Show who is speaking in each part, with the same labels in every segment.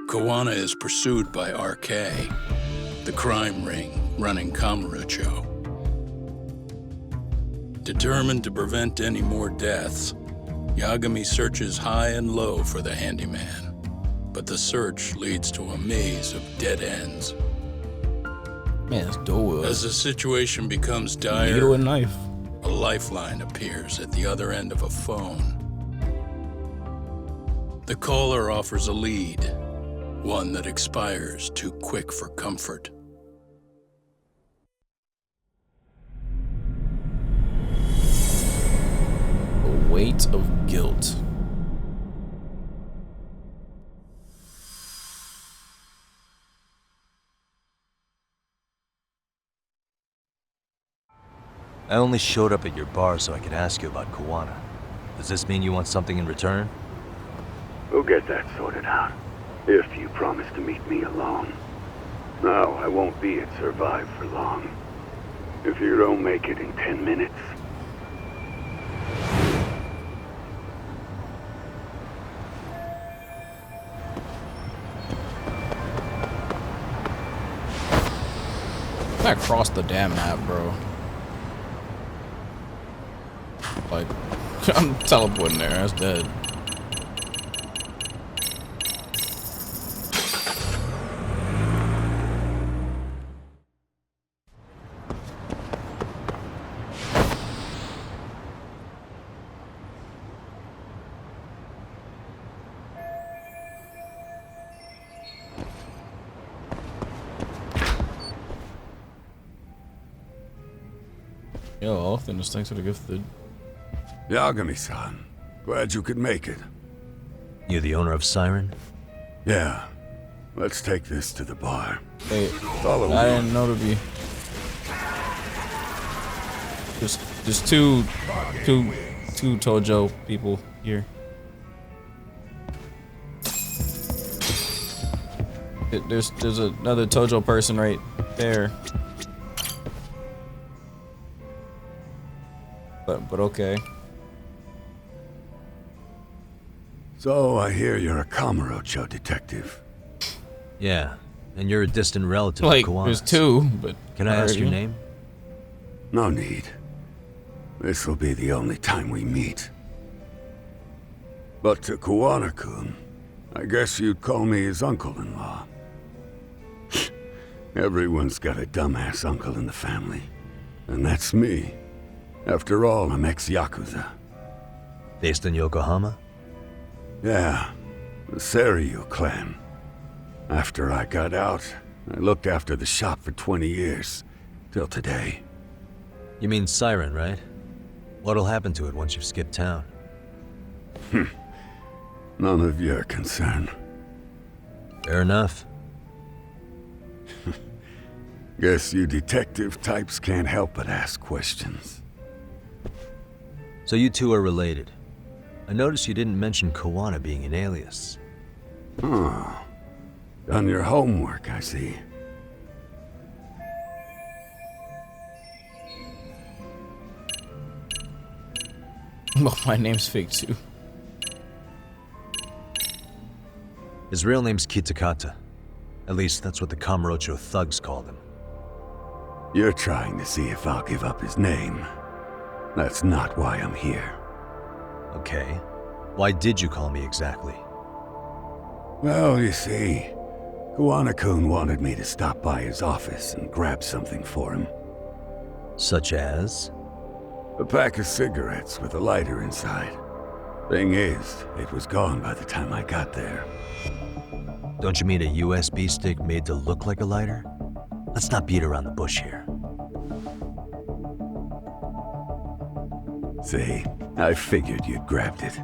Speaker 1: Kuwana is pursued by RK, the crime ring running Kamurocho. Determined to prevent any more deaths, Yagami searches high and low for the handyman, but the search leads to a maze of dead ends.
Speaker 2: Man, it's dull.
Speaker 1: As the situation becomes dire,
Speaker 2: needle and knife.
Speaker 1: A lifeline appears at the other end of a phone. The caller offers a lead, one that expires too quick for comfort.
Speaker 2: The weight of guilt.
Speaker 3: I only showed up at your bar so I could ask you about Kuwana. Does this mean you want something in return?
Speaker 4: We'll get that sorted out, if you promise to meet me alone. No, I won't be at Survive for long. If you don't make it in 10 minutes...
Speaker 2: I crossed the damn map, bro. Like, I'm teleporting there. That's dead. Yo, often is thanks for the gifted.
Speaker 4: Yagami-san, glad you could make it.
Speaker 3: You the owner of Siren?
Speaker 4: Yeah. Let's take this to the bar.
Speaker 2: Hey,
Speaker 4: Follow
Speaker 2: I
Speaker 4: me.
Speaker 2: didn't know to be. Just two Tojo people here. There's another Tojo person right there. But okay.
Speaker 4: So, I hear you're a Kamurocho detective.
Speaker 3: Yeah, and you're a distant relative
Speaker 2: Like,
Speaker 3: of Kuwana's.
Speaker 2: there's two, but...
Speaker 3: Can I ask your name?
Speaker 4: No need. This'll be the only time we meet. But to Kuwana-kun, I guess you'd call me his uncle-in-law. Everyone's got a dumbass uncle in the family. And that's me. After all, I'm ex-Yakuza.
Speaker 3: Based in Yokohama?
Speaker 4: Yeah, the Seiryu clan. After I got out, I looked after the shop for 20 years. Till today.
Speaker 3: You mean Siren, right? What'll happen to it once you've skipped town?
Speaker 4: None of your concern.
Speaker 3: Fair enough.
Speaker 4: Guess you detective types can't help but ask questions.
Speaker 3: So you two are related. I noticed you didn't mention Kuwana being an alias.
Speaker 4: Oh. Done your homework, I see.
Speaker 2: Well, my name's fake too.
Speaker 3: His real name's Kitakata. At least that's what the Kamurocho thugs called him.
Speaker 4: You're trying to see if I'll give up his name. That's not why I'm here.
Speaker 3: Okay. Why did you call me exactly?
Speaker 4: Well, you see, Kuwana-kun wanted me to stop by his office and grab something for him.
Speaker 3: Such as?
Speaker 4: A pack of cigarettes with a lighter inside. Thing is, it was gone by the time I got there.
Speaker 3: Don't you mean a USB stick made to look like a lighter? Let's not beat around the bush here.
Speaker 4: See, I figured you'd grabbed it.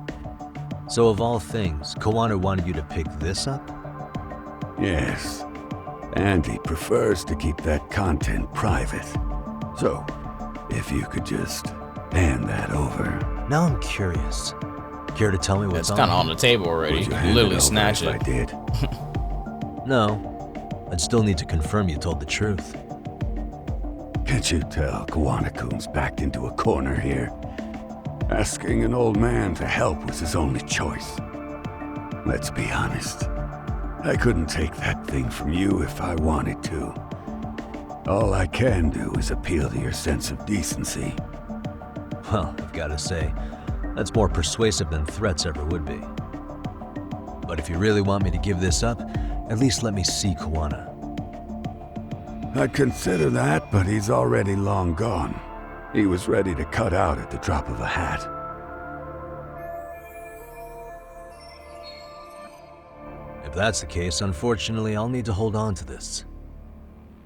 Speaker 3: So of all things, Kuwana wanted you to pick this up?
Speaker 4: Yes. And he prefers to keep that content private. So, if you could just hand that over.
Speaker 3: Now I'm curious. Care to tell me what's
Speaker 2: It's kind of on the table already.
Speaker 4: Would
Speaker 2: You
Speaker 4: you
Speaker 2: can
Speaker 4: hand
Speaker 2: literally
Speaker 4: it over
Speaker 2: snatch
Speaker 4: if I
Speaker 2: it.
Speaker 4: did?
Speaker 3: No. I'd still need to confirm you told the truth.
Speaker 4: Can't you tell Kuwana-kun's backed into a corner here? Asking an old man to help was his only choice. Let's be honest. I couldn't take that thing from you if I wanted to. All I can do is appeal to your sense of decency.
Speaker 3: Well, I've got to say, that's more persuasive than threats ever would be. But if you really want me to give this up, at least let me see Kuwana.
Speaker 4: I'd consider that, but he's already long gone. He was ready to cut out at the drop of a hat.
Speaker 3: If that's the case, unfortunately, I'll need to hold on to this.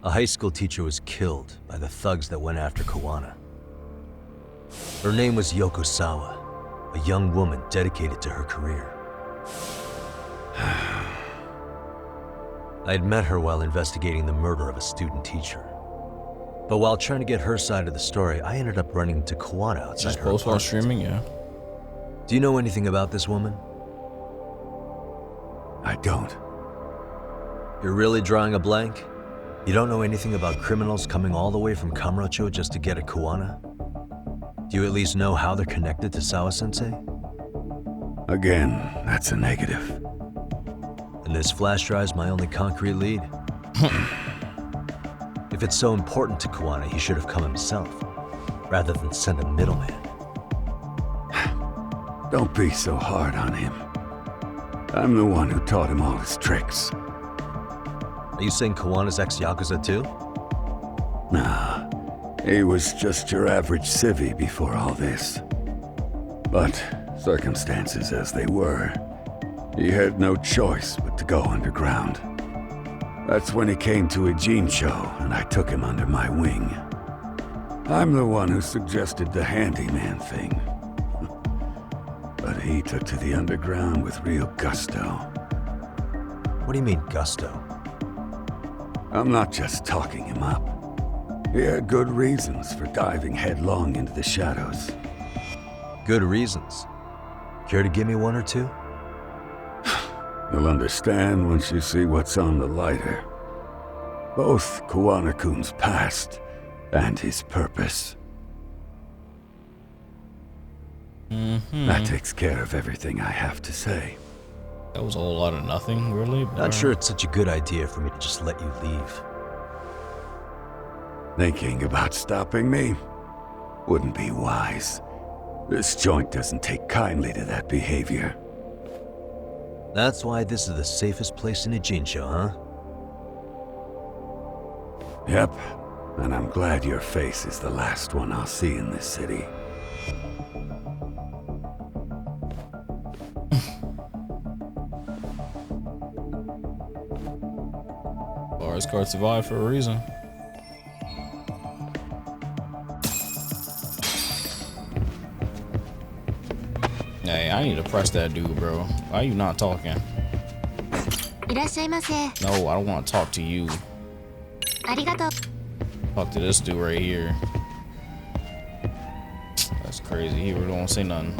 Speaker 3: A high school teacher was killed by the thugs that went after Kuwana. Her name was Yokosawa, a young woman dedicated to her career. I had met her while investigating the murder of a student teacher. But while trying to get her side of the story, I ended up running into Kuwana outside
Speaker 2: Just
Speaker 3: her
Speaker 2: post while
Speaker 3: apartment.
Speaker 2: streaming, yeah.
Speaker 3: Do you know anything about this woman?
Speaker 4: I don't.
Speaker 3: You're really drawing a blank? You don't know anything about criminals coming all the way from Kamurocho just to get at Kuwana? Do you at least know how they're connected to Sawa-sensei?
Speaker 4: Again, that's a negative.
Speaker 3: And this flash drive's my only concrete lead. If it's so important to Kuwana, he should have come himself, rather than send a middleman.
Speaker 4: Don't be so hard on him. I'm the one who taught him all his tricks.
Speaker 3: Are you saying Kuwana's ex-Yakuza too?
Speaker 4: Nah, he was just your average civvy before all this. But circumstances as they were, he had no choice but to go underground. That's when he came to Ijincho, and I took him under my wing. I'm the one who suggested the handyman thing. But he took to the underground with real gusto.
Speaker 3: What do you mean, gusto?
Speaker 4: I'm not just talking him up. He had good reasons for diving headlong into the shadows.
Speaker 3: Good reasons. Care to give me one or two?
Speaker 4: You'll understand once you see what's on the lighter. Both Kuwana-kun's past and his purpose. That takes care of everything I have to say.
Speaker 2: That was a whole lot of nothing, really. But
Speaker 3: Not sure it's such a good idea for me to just let you leave.
Speaker 4: Thinking about stopping me wouldn't be wise. This joint doesn't take kindly to that behavior.
Speaker 3: That's why this is the safest place in Ijincho, huh?
Speaker 4: Yep, and I'm glad your face is the last one I'll see in this city.
Speaker 2: Lars card survived for a reason. Hey, I need to press that dude, bro. Why are you not talking?
Speaker 5: いらっしゃいませ。
Speaker 2: No, I don't want to talk to you.
Speaker 5: ありがとう。
Speaker 2: Talk to this dude right here. That's crazy. He really won't say nothing.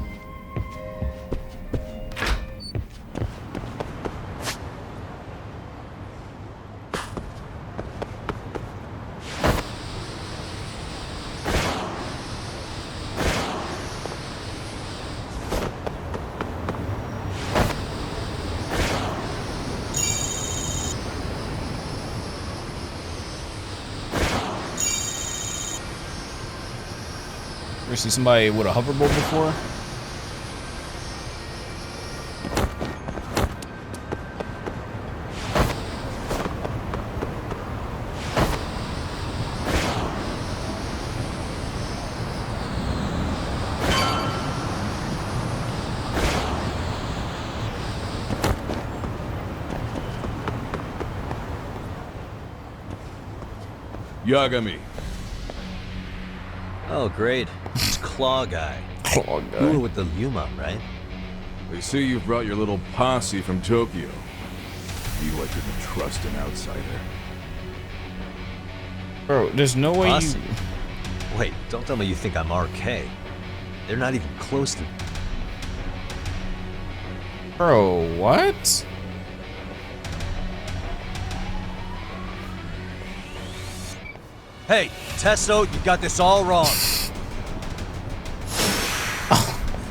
Speaker 2: Ever see somebody with a hoverboard before?
Speaker 6: Yagami.
Speaker 3: Oh, great. It's Claw Guy.
Speaker 2: Claw
Speaker 3: You
Speaker 2: guy.
Speaker 3: were with the Liumang, right?
Speaker 6: They say you've brought your little posse from Tokyo. You I couldn't trust an outsider.
Speaker 2: Bro, there's no way
Speaker 3: Posse?
Speaker 2: you...
Speaker 3: Wait, don't tell me you think I'm RK. They're not even close to...
Speaker 2: Bro, what?
Speaker 3: Hey, Tesso, you got this all wrong.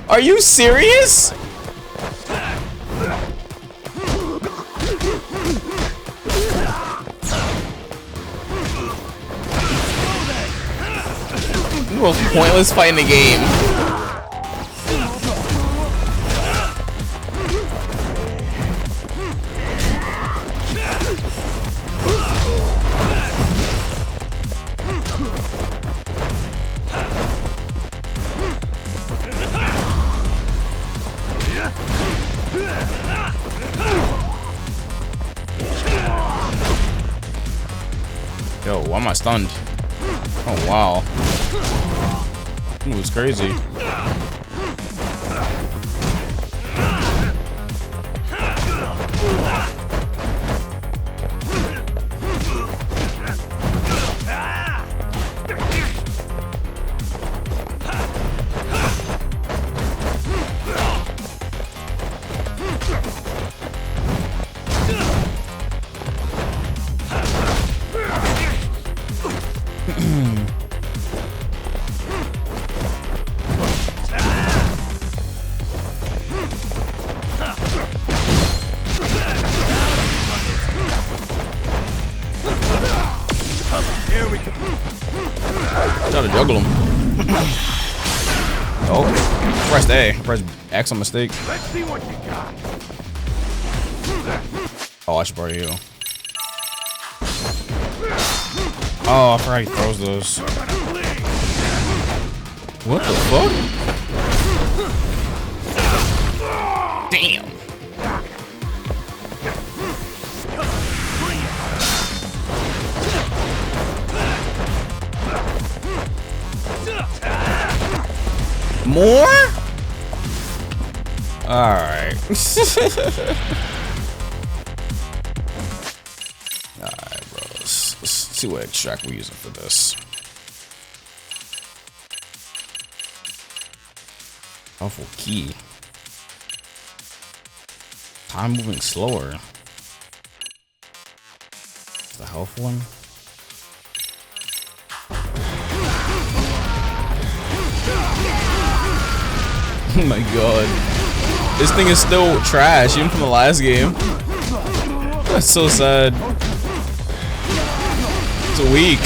Speaker 2: Are you serious? most pointless fight in the game. Yo, why am I stunned? Oh wow. It was crazy. Trying to juggle him. Oh, press A. Press X on mistake.
Speaker 6: Let's see what you got.
Speaker 2: Oh, I should probably heal. Oh, I forgot he throws those. What the fuck? Damn. More? Alright. Alright, bro. Let's see what extract we're using for this. Powerful key. Time moving slower. Is the health one? Oh my god. This thing is still trash, even from the last game. That's so sad. It's weak.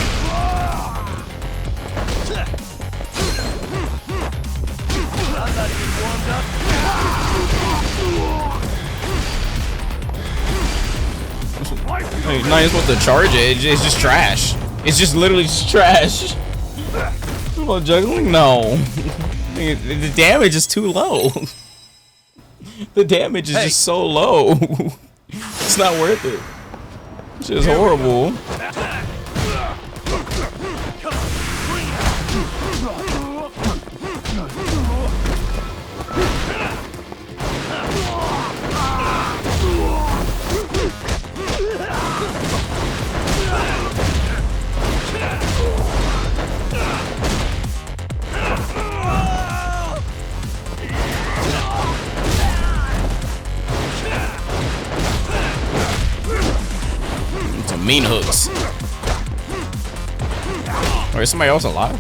Speaker 2: You're not even supposed to charge it, it's just trash. It's just literally just trash. About juggling? No. The damage is too low. The damage is just so low. It's not worth it. It's just horrible. Mean hooks. Wait, is somebody else alive?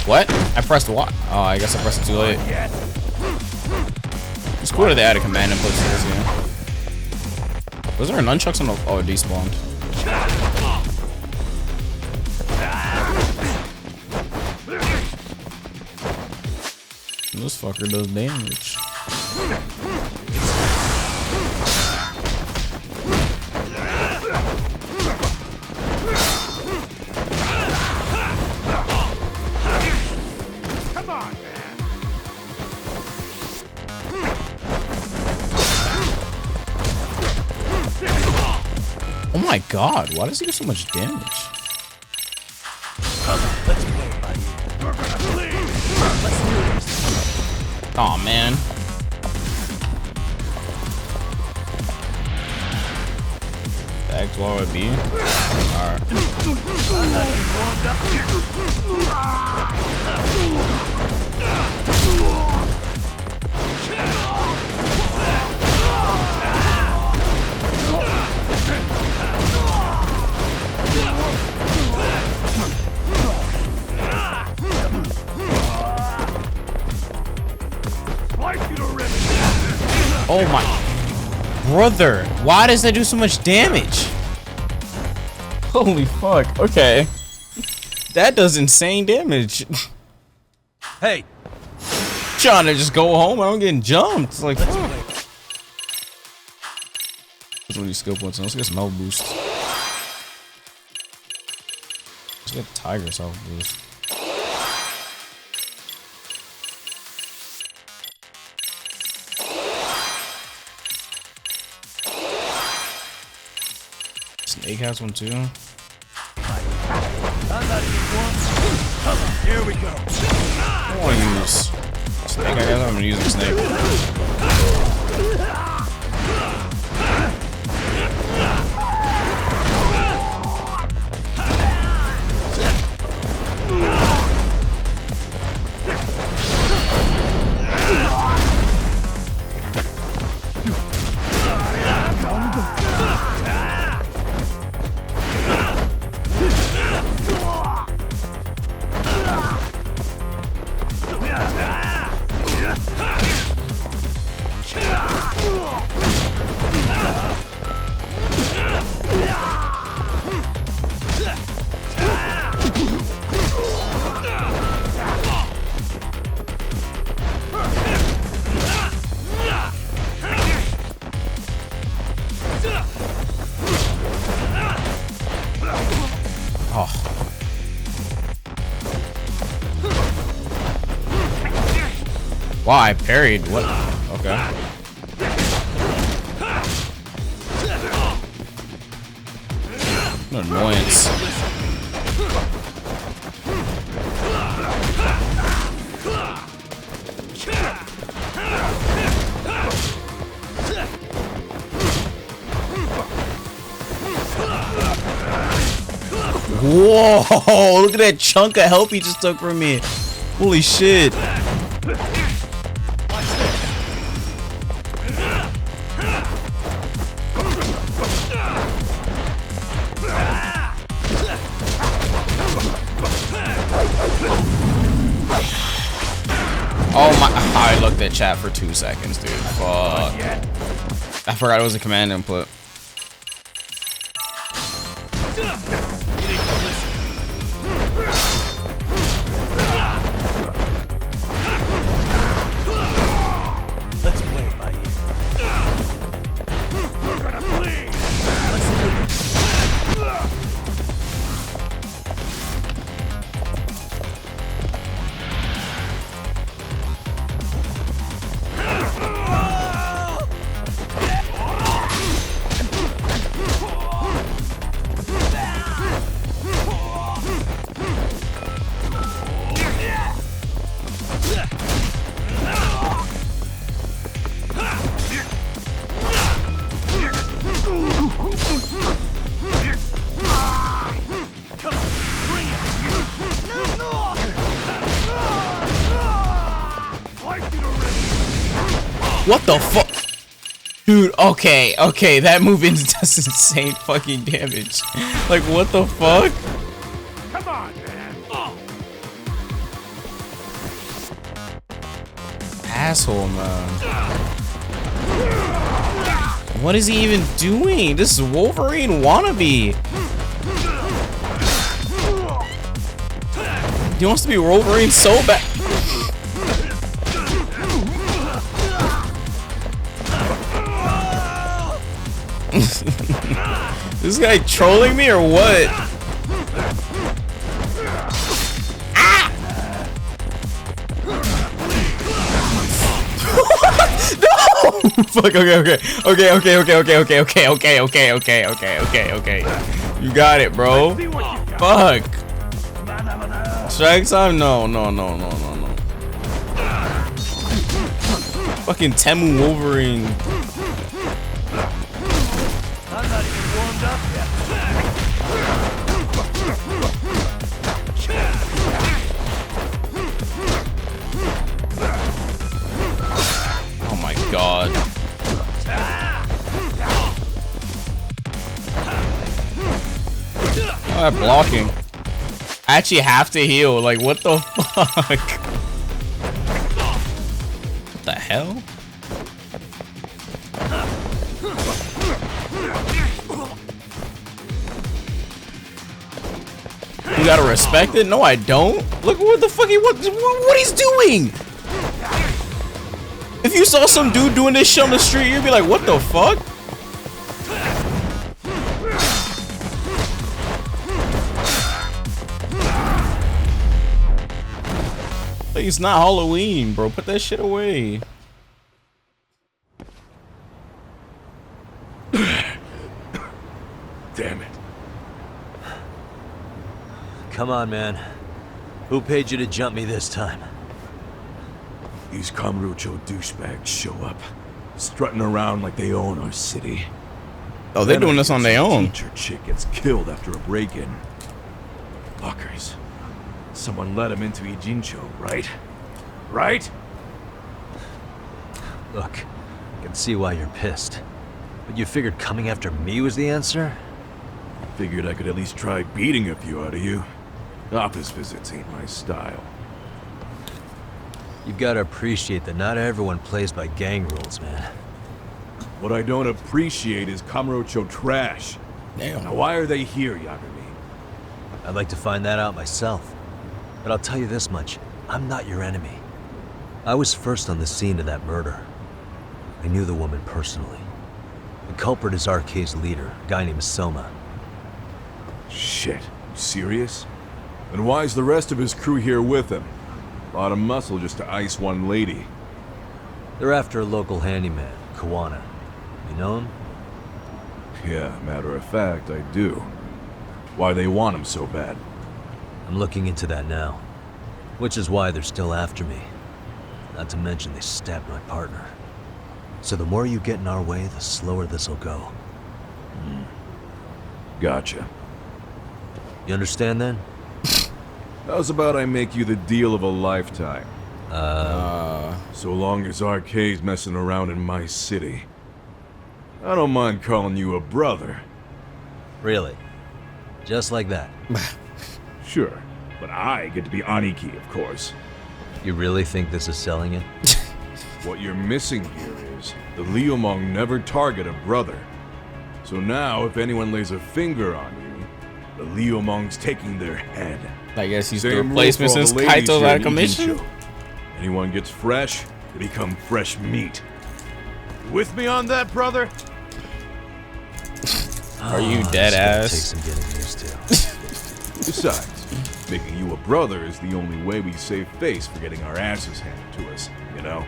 Speaker 2: What? I pressed what? Oh, I guess I pressed it too late. It's cool that they added command inputs to this game. Was there a nunchucks on the... Oh, it despawned. This fucker does damage. Oh my god, why does he do so much damage? Oh man. X, Y, or B? Alright. Oh my brother, why does that do so much damage? Holy fuck, okay. That does insane damage.
Speaker 3: Hey!
Speaker 2: Trying to just go home, I'm getting jumped. It's like, fuck. Let's really skill points. Let's get some health boost. Let's get Tiger's health boost. Snake has one too.
Speaker 3: Here we go.
Speaker 2: I don't want to use Snake. I guess I'm gonna use Snake. Wow, I parried. What? Okay. What an annoyance. Whoa! Look at that chunk of health he just took from me. Holy shit. Oh my, I looked at chat for 2 seconds, dude. Fuck. I forgot it was a command input.
Speaker 3: Let's play by ear. We're gonna play.
Speaker 2: What the fuck? Dude, okay, that move does insane fucking damage. Like, what the fuck?
Speaker 3: Come on, man.
Speaker 2: Asshole, man. What is he even doing? This is Wolverine wannabe. He wants to be Wolverine so bad. This guy trolling me or what? Ah! No! Fuck, okay. You got it, bro. Fuck. Strike time? No. Fucking Temu Wolverine.
Speaker 3: I'm not even warmed up.
Speaker 2: Stop blocking. I actually have to heal. Like, what the fuck? What the hell? You gotta respect it? No, I don't. Look what the fuck what he's doing. If you saw some dude doing this shit on the street, you'd be like, what the fuck? Like, it's not Halloween, bro. Put that shit away.
Speaker 6: Damn it.
Speaker 3: Come on, man. Who paid you to jump me this time?
Speaker 6: These Kamurocho douchebags show up, strutting around like they own our city.
Speaker 2: Oh, they're doing this on their own.
Speaker 6: Teacher chick gets killed after a break-in. Fuckers. Someone let him into Ijincho, right? Right?
Speaker 3: Look, I can see why you're pissed. But you figured coming after me was the answer?
Speaker 6: Figured I could at least try beating a few out of you. Office visits ain't my style.
Speaker 3: You've got to appreciate that not everyone plays by gang rules, man.
Speaker 6: What I don't appreciate is Kamurocho trash.
Speaker 2: Damn.
Speaker 6: Now why are they here, Yagami?
Speaker 3: I'd like to find that out myself. But I'll tell you this much, I'm not your enemy. I was first on the scene of that murder. I knew the woman personally. The culprit is RK's leader, a guy named Soma.
Speaker 6: Shit, you serious? Then why's the rest of his crew here with him? A lot of muscle just to ice one lady.
Speaker 3: They're after a local handyman, Kuwana. You know him?
Speaker 6: Yeah, matter of fact, I do. Why they want him so bad?
Speaker 3: I'm looking into that now. Which is why they're still after me. Not to mention they stabbed my partner. So the more you get in our way, the slower this'll go.
Speaker 6: Gotcha.
Speaker 3: You understand then?
Speaker 6: How's about I make you the deal of a lifetime? So long as RK's messing around in my city. I don't mind calling you a brother.
Speaker 3: Really? Just like that?
Speaker 6: Sure, but I get to be Aniki, of course.
Speaker 3: You really think this is selling it?
Speaker 6: What you're missing here is the Liumang never target a brother. So now, if anyone lays a finger on you, the Liumang's taking their head.
Speaker 2: I guess he's the
Speaker 6: Same rule
Speaker 2: replacement
Speaker 6: for all
Speaker 2: since
Speaker 6: the ladies
Speaker 2: Kaito's
Speaker 6: here
Speaker 2: out
Speaker 6: in
Speaker 2: of commission.
Speaker 6: Ijincho. Anyone gets fresh, they become fresh meat. You with me on that, brother?
Speaker 2: Are you
Speaker 3: This
Speaker 2: dead
Speaker 3: is gonna
Speaker 2: ass?
Speaker 3: take some getting used to.
Speaker 6: Besides, making you a brother is the only way we save face for getting our asses handed to us, you know?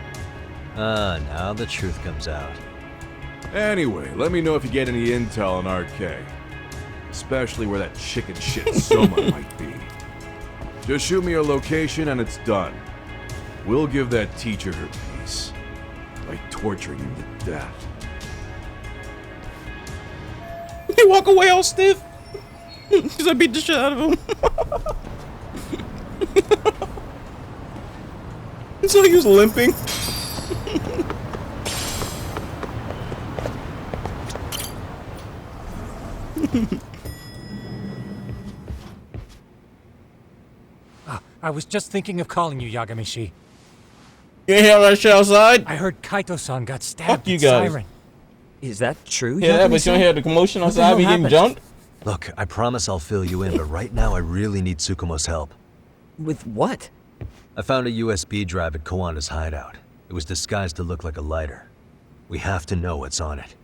Speaker 3: Now the truth comes out.
Speaker 6: Anyway, let me know if you get any intel on RK. Especially where that chicken shit Soma might be. Just shoot me your location and it's done. We'll give that teacher her peace. By torturing him to death.
Speaker 2: He walk away all stiff. Because I beat the shit out of him. So he was limping.
Speaker 7: I was just thinking of calling you, Yagami-shi.
Speaker 2: You ain't hear that shit outside?
Speaker 7: I heard Kaito-san got
Speaker 2: Fuck
Speaker 7: stabbed
Speaker 2: you
Speaker 7: with
Speaker 2: guys.
Speaker 7: Siren.
Speaker 8: Is that true?
Speaker 2: Yeah, but you don't hear the commotion
Speaker 7: What the
Speaker 2: outside.
Speaker 7: hell
Speaker 2: We getting
Speaker 7: happened?
Speaker 2: jumped.
Speaker 3: Look, I promise I'll fill you in, but right now I really need Tsukumo's help.
Speaker 8: With what?
Speaker 3: I found a USB drive at Kuwana's hideout. It was disguised to look like a lighter. We have to know what's on it.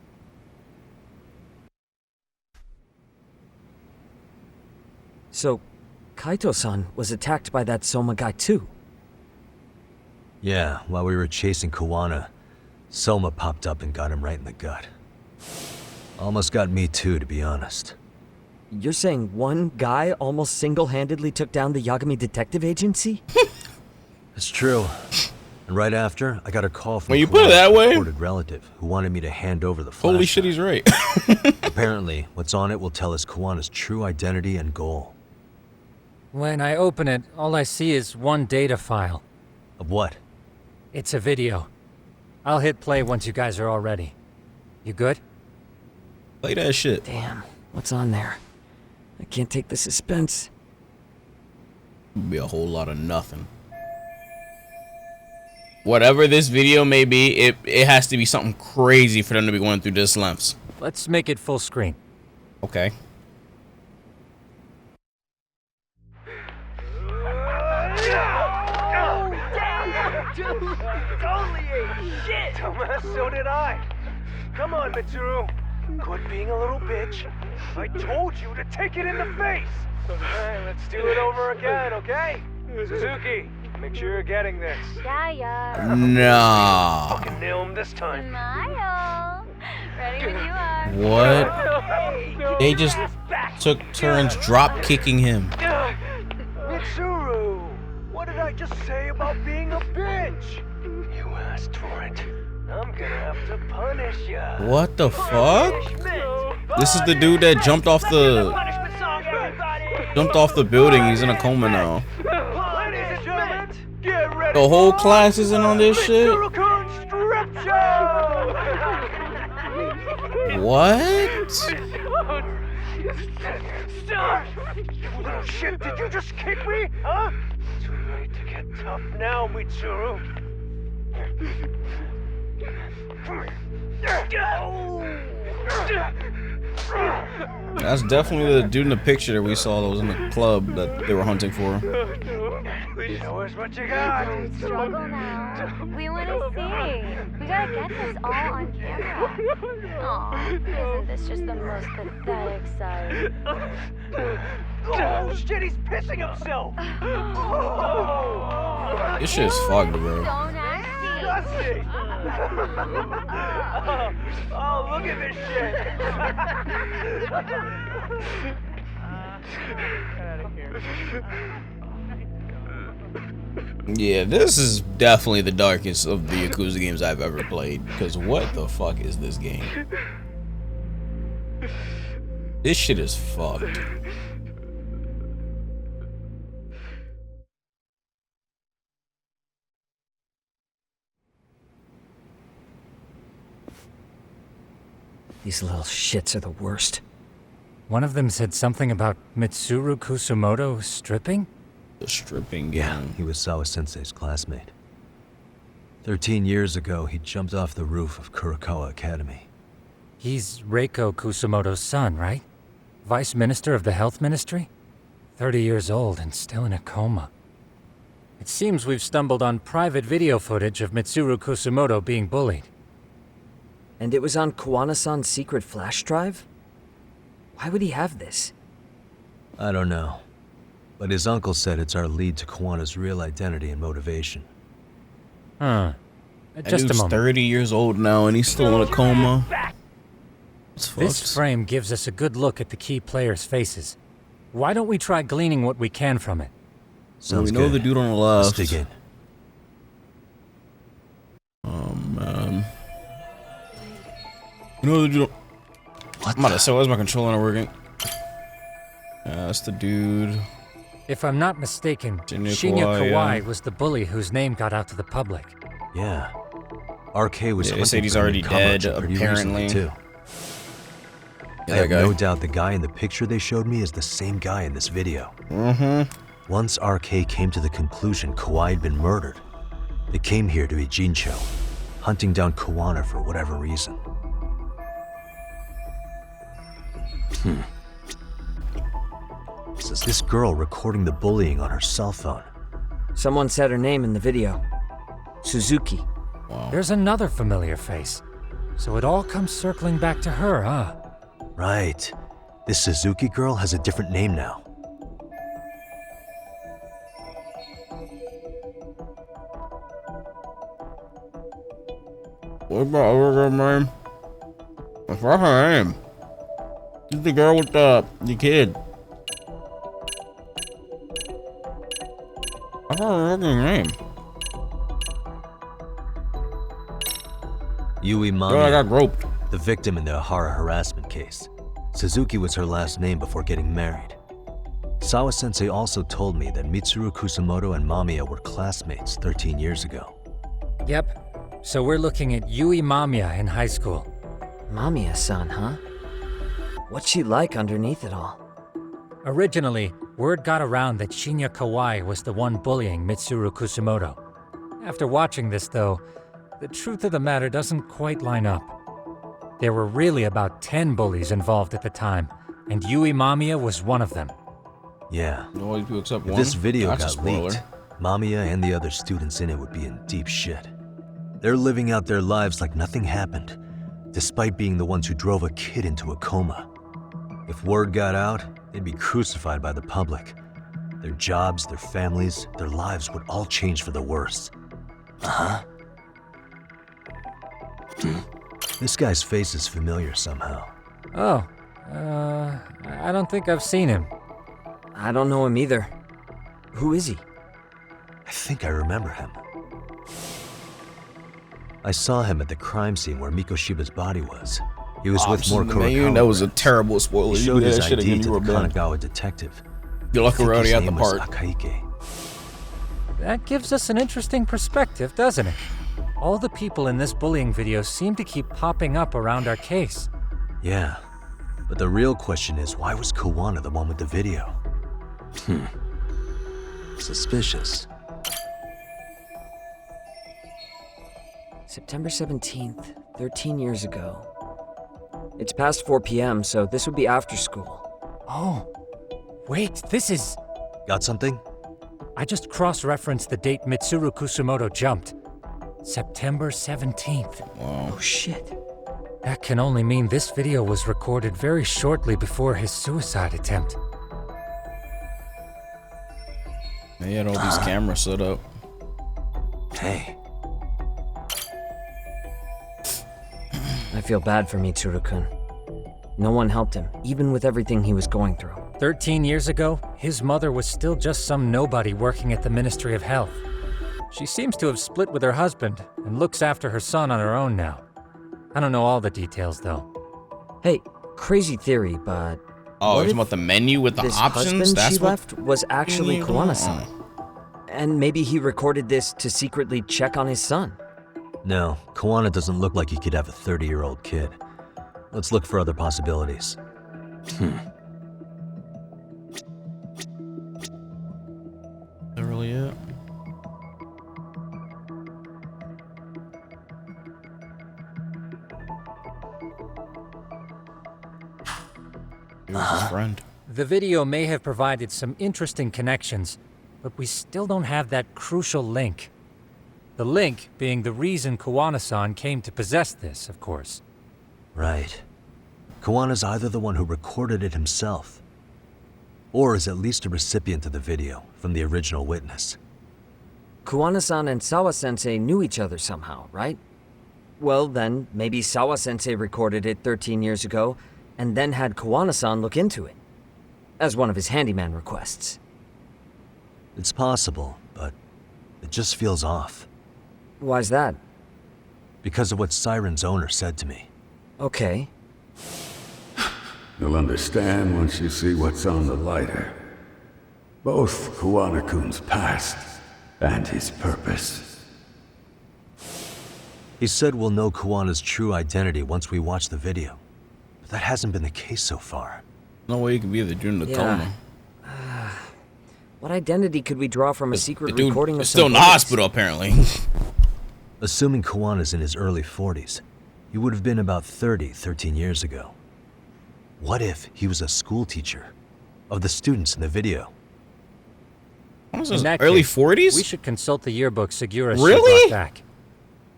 Speaker 8: So, Kaito-san was attacked by that Soma guy too.
Speaker 3: Yeah, while we were chasing Kuwana, Soma popped up and got him right in the gut. Almost got me too, to be honest.
Speaker 8: You're saying one guy almost single-handedly took down the Yagami Detective Agency?
Speaker 3: It's true. And right after, I got a call from
Speaker 2: When you put it
Speaker 3: Kuwana's
Speaker 2: that way-
Speaker 3: reported relative who wanted me to hand over the flash
Speaker 2: Holy shit,
Speaker 3: drive.
Speaker 2: he's right.
Speaker 3: Apparently, what's on it will tell us Kuwana's true identity and goal.
Speaker 7: When I open it, all I see is one data file.
Speaker 3: Of what?
Speaker 7: It's a video. I'll hit play once you guys are all ready. You good?
Speaker 2: Play that shit.
Speaker 8: Damn, what's on there? I can't take the suspense.
Speaker 2: Be a whole lot of nothing. Whatever this video may be, it has to be something crazy for them to be going through this lengths.
Speaker 7: Let's make it full screen.
Speaker 2: Okay.
Speaker 9: Totally ate shit! Thomas, so did I. Come on, Mitsuru. Quit being a little bitch. I told you to take it in the face. Alright, let's do it over again, okay? Suzuki, make sure you're getting this.
Speaker 5: Yeah.
Speaker 2: Nah.
Speaker 9: Fucking nail him this time.
Speaker 5: Smile. Ready when you are.
Speaker 2: What? They just took turns drop kicking him.
Speaker 9: Mitsuru, what did I just say about being a bitch? You asked for it. I'm gonna have to punish ya.
Speaker 2: What the fuck? This is the dude that jumped off the building. He's in a coma now. The whole class isn't on this shit. What?
Speaker 9: Stop! You little shit, did you just kick me? Huh? Too late to get tough now, Mitsuru.
Speaker 2: That's definitely the dude in the picture that we saw that was in the club that they were hunting for.
Speaker 9: Show us what you got.
Speaker 5: Don't struggle now. We want to see. We gotta get this all on camera. Aw, isn't this just the most pathetic sight?
Speaker 9: Oh shit, he's pissing himself.
Speaker 2: This shit's fucked, bro.
Speaker 5: So nasty.
Speaker 9: Disgusting. Oh, look at this shit. Get out of here.
Speaker 2: Yeah, this is definitely the darkest of the Yakuza games I've ever played. Because what the fuck is this game? This shit is fucked.
Speaker 8: These little shits are the worst.
Speaker 7: One of them said something about Mitsuru Kusumoto stripping?
Speaker 2: The stripping
Speaker 3: Yeah,
Speaker 2: game.
Speaker 3: he was Sawa-sensei's classmate. 13 years ago, he jumped off the roof of Kurokawa Academy.
Speaker 7: He's Reiko Kusumoto's son, right? Vice Minister of the Health Ministry? 30 years old and still in a coma. It seems we've stumbled on private video footage of Mitsuru Kusumoto being bullied.
Speaker 8: And it was on Kuwana-san's secret flash drive? Why would he have this?
Speaker 3: I don't know. But his uncle said it's our lead to Kuwana's real identity and motivation.
Speaker 7: Huh.
Speaker 2: That
Speaker 7: Just a
Speaker 2: dude's
Speaker 7: moment.
Speaker 2: 30 years old now and he's still in a coma. It's
Speaker 7: This
Speaker 2: fucked.
Speaker 7: frame gives us a good look at the key players' faces. Why don't we try gleaning what we can from it?
Speaker 3: Sounds
Speaker 2: we know
Speaker 3: good.
Speaker 2: the dude on the
Speaker 3: Let's
Speaker 2: left.
Speaker 3: dig in.
Speaker 2: Oh man. You know the dude.
Speaker 3: What
Speaker 2: I'm about to say, why is my controller not working? That's the dude.
Speaker 7: If I'm not mistaken,
Speaker 2: Shinya
Speaker 7: Shinya
Speaker 2: Kawai,
Speaker 7: Kawai
Speaker 2: yeah.
Speaker 7: was the bully whose name got out to the public.
Speaker 3: Yeah. RK was
Speaker 2: Yeah, they said
Speaker 3: hunting
Speaker 2: he's
Speaker 3: for him
Speaker 2: already
Speaker 3: in Kamachi
Speaker 2: dead,
Speaker 3: pretty
Speaker 2: apparently.
Speaker 3: recently, too. I
Speaker 2: Yeah,
Speaker 3: have
Speaker 2: that guy.
Speaker 3: no doubt the guy in the picture they showed me is the same guy in this video.
Speaker 2: Mm-hmm.
Speaker 3: Once RK came to the conclusion Kawai had been murdered, they came here to Ijincho, hunting down Kuwana for whatever reason. Says this girl recording the bullying on her cell phone.
Speaker 8: Someone said her name in the video. Suzuki.
Speaker 2: Wow.
Speaker 7: There's another familiar face. So it all comes circling back to her, huh?
Speaker 3: Right. This Suzuki girl has a different name now.
Speaker 2: What about her name? What's her name? She's the girl with the kid. What's her name?
Speaker 3: Yui
Speaker 2: Girl, I got
Speaker 3: Mamiya,
Speaker 2: groped.
Speaker 3: the victim in the Ohara harassment case. Suzuki was her last name before getting married. Sawa-sensei also told me that Mitsuru Kusumoto and Mamiya were classmates 13 years ago.
Speaker 7: Yep. So we're looking at Yui Mamiya in high school.
Speaker 8: Mamiya-san, huh? What's she like underneath it all?
Speaker 7: Originally, word got around that Shinya Kawai was the one bullying Mitsuru Kusumoto. After watching this, though, the truth of the matter doesn't quite line up. There were really about 10 bullies involved at the time, and Yui Mamiya was one of them.
Speaker 3: Yeah.
Speaker 2: Always do except
Speaker 3: If
Speaker 2: one.
Speaker 3: this video
Speaker 2: That's a
Speaker 3: got
Speaker 2: spoiler.
Speaker 3: leaked, Mamiya and the other students in it would be in deep shit. They're living out their lives like nothing happened, despite being the ones who drove a kid into a coma. If word got out, they'd be crucified by the public. Their jobs, their families, their lives would all change for the worse. Uh-huh. This guy's face is familiar somehow.
Speaker 7: Oh, I don't think I've seen him.
Speaker 8: I don't know him either. Who is he?
Speaker 3: I think I remember him. I saw him at the crime scene where Mikoshiba's body was. He was with more Kurokawa.
Speaker 2: That was a terrible spoiler.
Speaker 3: He
Speaker 2: You
Speaker 3: showed
Speaker 2: did
Speaker 3: his
Speaker 2: that shit
Speaker 3: ID
Speaker 2: again,
Speaker 3: to
Speaker 2: you
Speaker 3: the
Speaker 2: were bad.
Speaker 3: Kanagawa detective.
Speaker 2: You're lucky we're
Speaker 3: I think
Speaker 2: already
Speaker 3: his
Speaker 2: at the
Speaker 3: name was
Speaker 2: part.
Speaker 3: Akaike.
Speaker 7: That gives us an interesting perspective, doesn't it? All the people in this bullying video seem to keep popping up around our case.
Speaker 3: Yeah, but the real question is, why was Kuwana the one with the video? Suspicious.
Speaker 8: September 17th, 13 years ago. It's past 4 p.m., so this would be after school.
Speaker 7: Oh, wait, this is...
Speaker 3: Got something?
Speaker 7: I just cross-referenced the date Mitsuru Kusumoto jumped. September 17th.
Speaker 8: Oh shit.
Speaker 7: That can only mean this video was recorded very shortly before his suicide attempt.
Speaker 2: They had all these cameras set up.
Speaker 3: Hey.
Speaker 8: I feel bad for Mitsuru-kun. No one helped him, even with everything he was going through.
Speaker 7: 13 years ago, his mother was still just some nobody working at the Ministry of Health. She seems to have split with her husband and looks after her son on her own now. I don't know all the details, though.
Speaker 8: Hey, crazy theory, but...
Speaker 2: Oh,
Speaker 8: what
Speaker 2: it's
Speaker 8: if
Speaker 2: about the menu with the
Speaker 8: this
Speaker 2: options?
Speaker 8: husband
Speaker 2: That's
Speaker 8: she
Speaker 2: what...
Speaker 8: left was actually Kuwana-san. And maybe he recorded this to secretly check on his son.
Speaker 3: No, Kuwana doesn't look like he could have a 30-year-old kid. Let's look for other possibilities.
Speaker 2: That really it? He was his friend.
Speaker 7: The video may have provided some interesting connections, but we still don't have that crucial link. The link being the reason Kuwana-san came to possess this, of course.
Speaker 3: Right. Kuwana's either the one who recorded it himself, or is at least a recipient of the video from the original witness.
Speaker 8: Kuwana-san and Sawa-sensei knew each other somehow, right? Well, then, maybe Sawa-sensei recorded it 13 years ago, and then had Kuwana-san look into it, as one of his handyman requests.
Speaker 3: It's possible, but it just feels off.
Speaker 8: Why's that?
Speaker 3: Because of what Siren's owner said to me.
Speaker 8: Okay.
Speaker 4: You'll understand once you see what's on the lighter. Both Kuwana-kun's past and his purpose.
Speaker 3: He said we'll know Kuwana's true identity once we watch the video. But that hasn't been the case so far.
Speaker 2: No way he could be the dude in the coma.
Speaker 8: What identity could we draw from a secret
Speaker 2: The dude
Speaker 8: recording of
Speaker 2: is still in the
Speaker 8: some
Speaker 2: hospital, apparently.
Speaker 3: Assuming Kuwana's in his early 40s, he would have been about 30 13 years ago. What if he was a school teacher of the students in the video?
Speaker 2: What was
Speaker 7: In
Speaker 2: this,
Speaker 7: that
Speaker 2: early
Speaker 7: case,
Speaker 2: 40s?
Speaker 7: We should consult the yearbook Segura
Speaker 2: Really?
Speaker 7: brought back.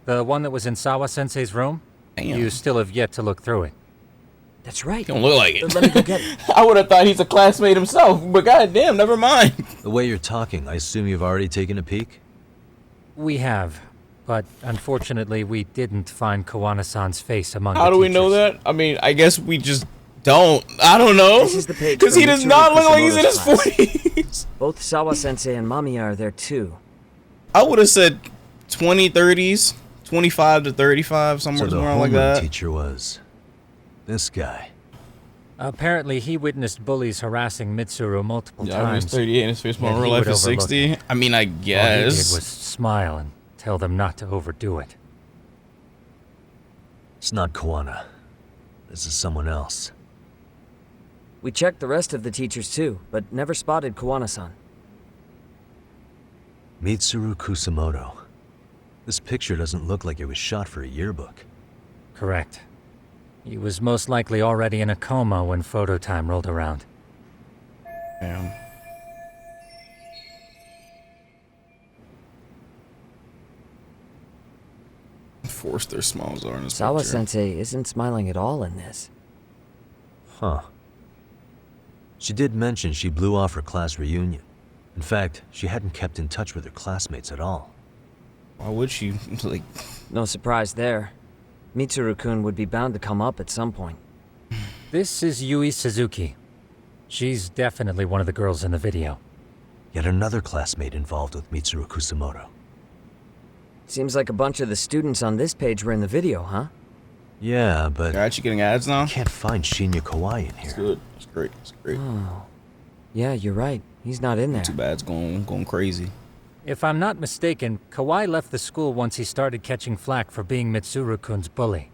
Speaker 7: The one that was in Sawa-sensei's room?
Speaker 2: Damn.
Speaker 7: You still have yet to look through it.
Speaker 8: That's right.
Speaker 2: Don't look like it.
Speaker 8: Let me go get it.
Speaker 2: I would have thought he's a classmate himself, but goddamn, never mind.
Speaker 3: The way you're talking, I assume you've already taken a peek?
Speaker 7: We have, but unfortunately we didn't find Kuwana-san's face among the
Speaker 2: How do we know
Speaker 7: teachers.
Speaker 2: that? I mean, I guess we just don't. I don't know.
Speaker 8: This is the page
Speaker 2: Because
Speaker 8: from
Speaker 2: he does
Speaker 8: Mitsuru
Speaker 2: not look like he's in his
Speaker 8: Kusumoto's
Speaker 2: 40s.
Speaker 8: Both Sawa-sensei and Mamiya are there too.
Speaker 2: I would have said 20, 30s, 25 to 35, somewhere,
Speaker 3: So the
Speaker 2: somewhere like
Speaker 3: homeroom
Speaker 2: that.
Speaker 3: teacher was this guy.
Speaker 7: Apparently he witnessed bullies harassing Mitsuru multiple
Speaker 2: Yeah, I mean, he's
Speaker 7: times.
Speaker 2: 38 and his face more
Speaker 7: Yet
Speaker 2: in real
Speaker 7: he
Speaker 2: life
Speaker 7: would
Speaker 2: is
Speaker 7: overlook
Speaker 2: 60.
Speaker 7: it.
Speaker 2: I mean, I
Speaker 7: All he did
Speaker 2: guess.
Speaker 7: was smile and tell them not to overdo it.
Speaker 3: It's not Kuwana. This is someone else.
Speaker 8: We checked the rest of the teachers too, but never spotted Kuwana-san.
Speaker 3: Mitsuru Kusumoto. This picture doesn't look like it was shot for a yearbook.
Speaker 7: Correct. He was most likely already in a coma when photo time rolled around.
Speaker 2: Damn. Forced their smiles are in this picture.
Speaker 8: Sawa-sensei isn't smiling at all in this.
Speaker 3: Huh. She did mention she blew off her class reunion. In fact, she hadn't kept in touch with her classmates at all.
Speaker 2: Why would she? Like,
Speaker 8: No surprise there. Mitsuru-kun would be bound to come up at some point.
Speaker 7: This is Yui Suzuki. She's definitely one of the girls in the video.
Speaker 3: Yet another classmate involved with Mitsuru Kusumoto.
Speaker 8: Seems like a bunch of the students on this page were in the video, huh?
Speaker 3: Yeah, but
Speaker 2: you're actually getting ads now?
Speaker 3: I can't find Shinya Kawai in here.
Speaker 2: It's good. It's great. It's great.
Speaker 8: Oh. Yeah, you're right. He's not in there.
Speaker 2: Too bad it's going crazy.
Speaker 7: If I'm not mistaken, Kawai left the school once he started catching flack for being Mitsuru-kun's bully.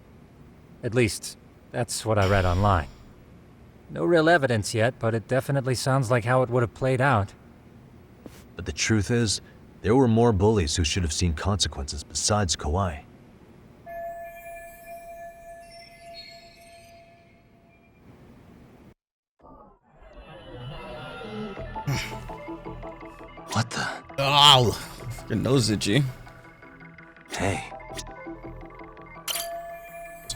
Speaker 7: At least, that's what I read online. No real evidence yet, but it definitely sounds like how it would have played out.
Speaker 3: But the truth is, there were more bullies who should have seen consequences besides Kawai. What the?
Speaker 2: Oh, your nose itchy.
Speaker 3: Hey.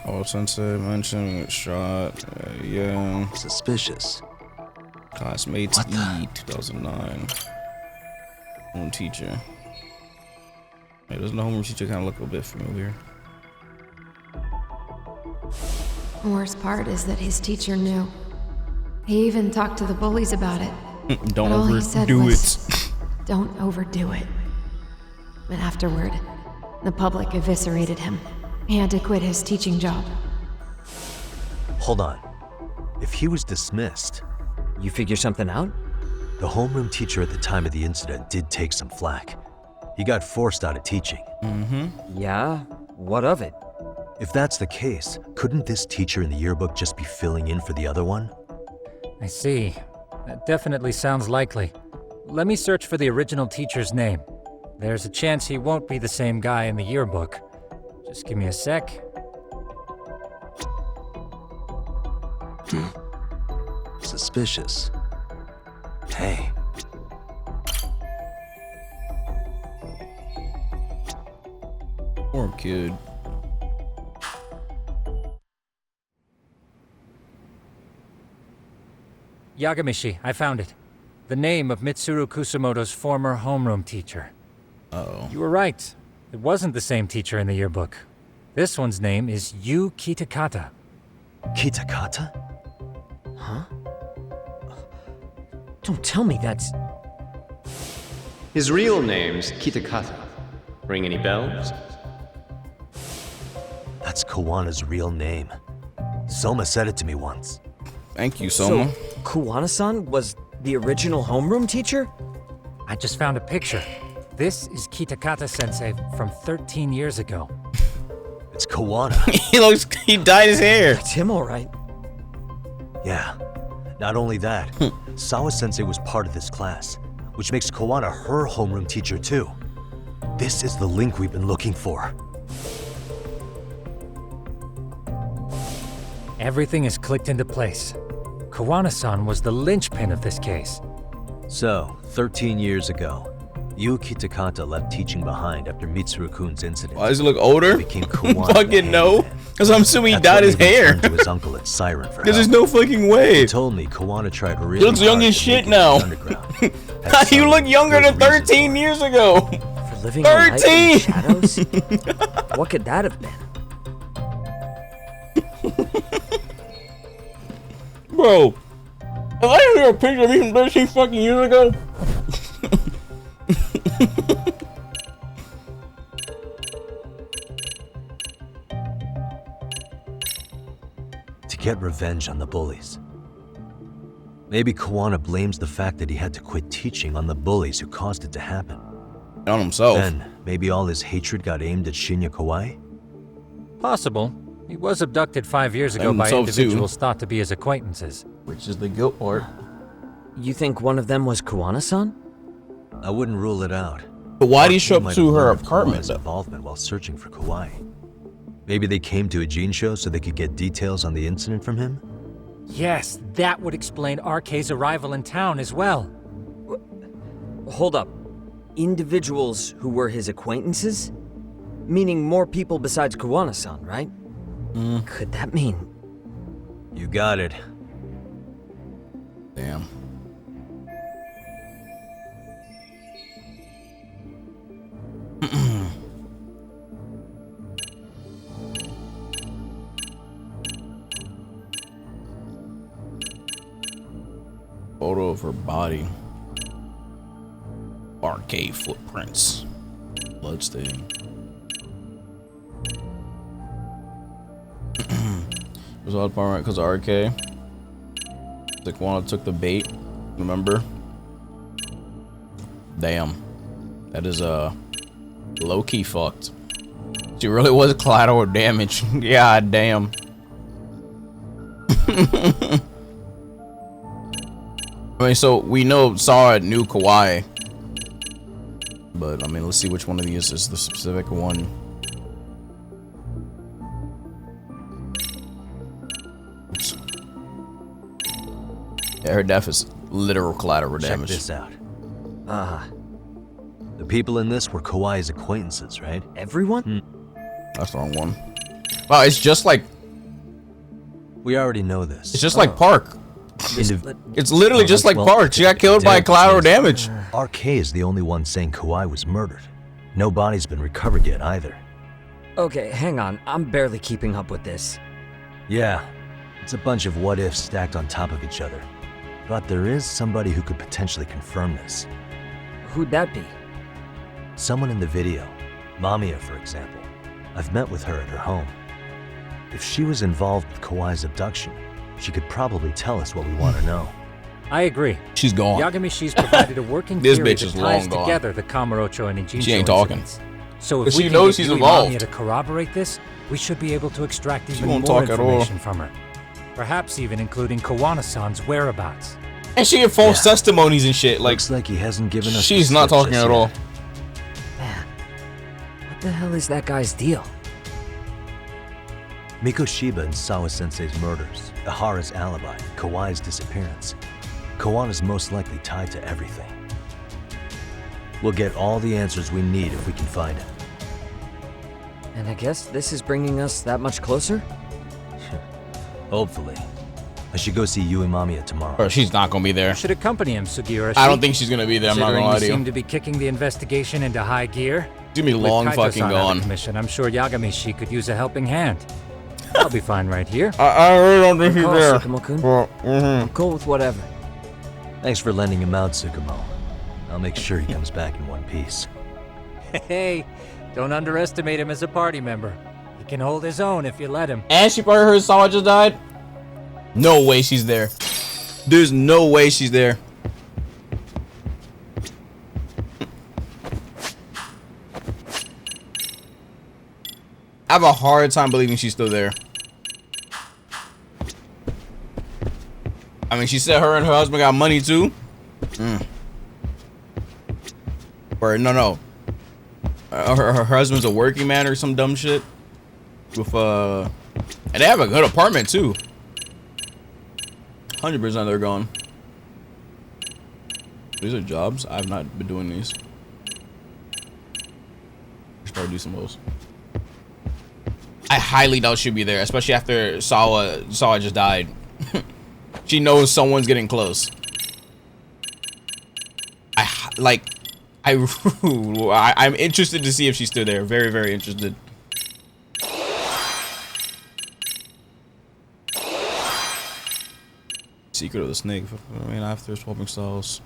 Speaker 2: Oh, Sensei mentioned shot. Yeah.
Speaker 3: Suspicious.
Speaker 2: Classmates
Speaker 3: What the?
Speaker 2: E 2009. Home teacher. Hey, doesn't the homeroom teacher kind of look a bit familiar?
Speaker 10: The worst part is that his teacher knew. He even talked to the bullies about it.
Speaker 2: Don't
Speaker 10: But all he said
Speaker 2: overdo
Speaker 10: was,
Speaker 2: it.
Speaker 10: Don't overdo it. But afterward, the public eviscerated him. He had to quit his teaching job.
Speaker 3: Hold on. If he was dismissed,
Speaker 8: You figure something out?
Speaker 3: the homeroom teacher at the time of the incident did take some flack. He got forced out of teaching.
Speaker 8: Yeah? What of it?
Speaker 3: If that's the case, couldn't this teacher in the yearbook just be filling in for the other one?
Speaker 7: I see. That definitely sounds likely. Let me search for the original teacher's name. There's a chance he won't be the same guy in the yearbook. Just give me a sec.
Speaker 3: Suspicious. Hey.
Speaker 2: Poor kid.
Speaker 7: Yagamishi, I found it. The name of Mitsuru Kusumoto's former homeroom teacher.
Speaker 2: Uh-oh.
Speaker 7: You were right. It wasn't the same teacher in the yearbook. This one's name is Yu Kitakata.
Speaker 3: Kitakata?
Speaker 8: Huh? Don't tell me that's...
Speaker 11: His real name's Kitakata. Ring any bells?
Speaker 3: That's Kawana's real name. Soma said it to me once.
Speaker 2: Thank you, Soma.
Speaker 8: So, Kuwana-san was the original homeroom teacher?
Speaker 7: I just found a picture. This is Kitakata-sensei from 13 years ago.
Speaker 3: It's Kuwana.
Speaker 2: He dyed his hair.
Speaker 8: It's him, all right.
Speaker 3: Yeah. Not only that, Sawa-sensei was part of this class, which makes Kuwana her homeroom teacher too. This is the link we've been looking for.
Speaker 7: Everything is clicked into place. Kuwana-san was the linchpin of this case.
Speaker 3: So, 13 years ago, Yu Kitakata left teaching behind after Mitsuru-kun's incident.
Speaker 2: Why does he look older?
Speaker 3: Became Kuwana.
Speaker 2: Fucking no. Because I'm assuming he
Speaker 3: That's
Speaker 2: dyed
Speaker 3: what
Speaker 2: his
Speaker 3: made him
Speaker 2: hair.
Speaker 3: turn to his uncle at Siren for
Speaker 2: There's
Speaker 3: help.
Speaker 2: no fucking way.
Speaker 3: He told me Kuwana tried really
Speaker 2: He looks young
Speaker 3: hard
Speaker 2: as
Speaker 3: to
Speaker 2: shit
Speaker 3: make it
Speaker 2: now.
Speaker 3: to the underground. Had
Speaker 2: You
Speaker 3: some
Speaker 2: look younger
Speaker 3: good
Speaker 2: than
Speaker 3: reason
Speaker 2: 13
Speaker 3: for it.
Speaker 2: years ago.
Speaker 8: For living a life in the shadows? What could that have been?
Speaker 2: Bro. If I didn't hear a picture of me from 13 fucking years ago.
Speaker 3: To get revenge on the bullies. Maybe Kuwana blames the fact that he had to quit teaching on the bullies who caused it to happen.
Speaker 2: On himself.
Speaker 3: Then, maybe all his hatred got aimed at Shinya Kawai?
Speaker 7: Possible, He was abducted 5 years ago by individuals thought to be his acquaintances.
Speaker 2: Which is the guilt part.
Speaker 8: You think one of them was Kuwana-san?
Speaker 3: I wouldn't rule it out.
Speaker 2: But why did he show
Speaker 3: Arcade
Speaker 2: up
Speaker 3: might
Speaker 2: to
Speaker 3: have
Speaker 2: her
Speaker 3: learned of
Speaker 2: apartment,
Speaker 3: Kuwana's
Speaker 2: though?
Speaker 3: involvement while searching for Kauai. Maybe they came to a Gene show so they could get details on the incident from him?
Speaker 7: Yes, that would explain RK's arrival in town as well.
Speaker 8: Hold up. Individuals who were his acquaintances? Meaning more people besides Kuwana-san, right? Could that mean...
Speaker 3: You got it.
Speaker 2: Damn. Photo of her body. Arcade footprints. Bloodstain. It was all apartment because of RK. The Kuwana took the bait. Remember? Damn. That is low-key fucked. She really was collateral damage. God damn. I mean, so we know Sawa knew Kauai. But, I mean, let's see which one of these is the specific one. Oops. Yeah, her death is literal collateral damage.
Speaker 3: Check this out. The people in this were Kauai's acquaintances, right?
Speaker 8: Everyone?
Speaker 2: That's the wrong one. Wow, it's just like...
Speaker 3: We already know this.
Speaker 2: It's just like Park. It's literally just like Park. She got killed by collateral damage.
Speaker 3: RK is the only one saying Kauai was murdered. No body's been recovered yet either.
Speaker 8: Okay, hang on. I'm barely keeping up with this.
Speaker 3: Yeah, it's a bunch of what-ifs stacked on top of each other. But there is somebody who could potentially confirm this.
Speaker 8: Who'd that be?
Speaker 3: Someone in the video. Mamiya, for example. I've met with her at her home. If she was involved with Kauai's abduction, she could probably tell us what we want to know.
Speaker 7: I agree.
Speaker 2: She's gone.
Speaker 7: Yagamishi's provided a working
Speaker 2: This
Speaker 7: theory
Speaker 2: bitch
Speaker 7: that
Speaker 2: is
Speaker 7: ties
Speaker 2: long gone.
Speaker 7: together the Kamurocho and Ijincho
Speaker 2: She ain't talking.
Speaker 7: incidents. So
Speaker 2: But
Speaker 7: if
Speaker 2: she
Speaker 7: we
Speaker 2: knows
Speaker 7: can
Speaker 2: he's
Speaker 7: get
Speaker 2: involved.
Speaker 7: Mamiya to corroborate this, we should be able to extract even
Speaker 2: won't
Speaker 7: more
Speaker 2: talk at all.
Speaker 7: information from her. Perhaps even including Kuwana-san's whereabouts.
Speaker 2: And she get false testimonies and shit. Like,
Speaker 3: looks like he hasn't given us.
Speaker 2: she's
Speaker 3: the
Speaker 2: not
Speaker 3: slip
Speaker 2: talking
Speaker 3: just
Speaker 2: at
Speaker 3: yet.
Speaker 2: all.
Speaker 8: Man, what the hell is that guy's deal?
Speaker 3: Mikoshiba and Sawa-sensei's murders, Ihara's alibi, Kauai's disappearance. Kuwana's most likely tied to everything. We'll get all the answers we need if we can find him.
Speaker 8: And I guess this is bringing us that much closer?
Speaker 3: Hopefully. I should go see Yui Mamiya tomorrow.
Speaker 2: Or she's not gonna be there.
Speaker 7: You should accompany him, Sugiura.
Speaker 2: I don't think she's gonna be there. I'm not gonna lie to
Speaker 7: you
Speaker 2: you.
Speaker 7: seem to be kicking the investigation into high gear.
Speaker 2: It's gonna be
Speaker 7: With
Speaker 2: long
Speaker 7: Kaito-san
Speaker 2: fucking
Speaker 7: out of
Speaker 2: gone.
Speaker 7: commission, I'm sure Yagamishi could use a helping hand. I'll be fine right here.
Speaker 2: I really don't think
Speaker 8: Good
Speaker 2: she's
Speaker 8: call,
Speaker 2: there.
Speaker 8: Tsukumo-kun. I'm cool with whatever.
Speaker 3: Thanks for lending him out, Tsukumo. I'll make sure he comes back in one piece.
Speaker 7: Hey, don't underestimate him as a party member. He can hold his own if you let him.
Speaker 2: And she probably heard Sawa just died. No way she's there. There's no way she's there. I have a hard time believing she's still there. I mean, she said her and her husband got money too. Or no. Her husband's a working man or some dumb shit. With and they have a good apartment too. 100% they're gone. These are jobs. I've not been doing these. Should probably do some of those. I highly doubt she'll be there, especially after Sawa just died. She knows someone's getting close. I'm interested to see if she's still there. Very, very interested. Secret of the Snake. I mean, after swapping styles.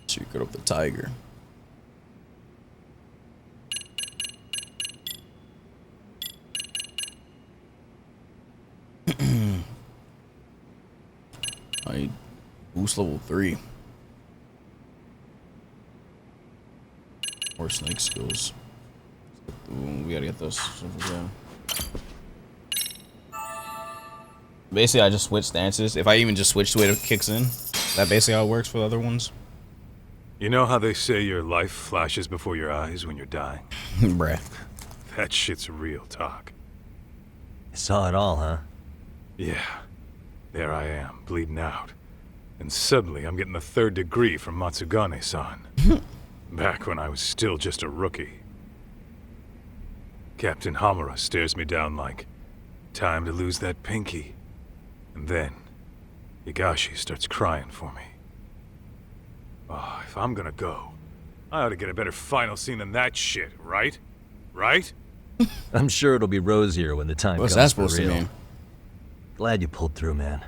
Speaker 2: Secret of the Tiger. I need boost level 3. More snake skills. Ooh, we gotta get those. Yeah. Basically, I just switch stances. If I even just switch the way it kicks in, that basically how it works for the other ones.
Speaker 12: You know how they say your life flashes before your eyes when you're dying?
Speaker 2: Bruh.
Speaker 12: That shit's real talk.
Speaker 3: You saw it all, huh?
Speaker 12: Yeah. There I am, bleeding out. And suddenly I'm getting the 3rd degree from Matsugane-san. Back when I was still just a rookie. Captain Hamura stares me down like, time to lose that pinky. And then, Higashi starts crying for me. Oh, if I'm gonna go, I ought to get a better final scene than that shit, right? Right?
Speaker 3: I'm sure it'll be rosier when the time
Speaker 2: What's
Speaker 3: comes
Speaker 2: that supposed
Speaker 3: for
Speaker 2: to
Speaker 3: real.
Speaker 2: mean?
Speaker 3: Glad you pulled through, man.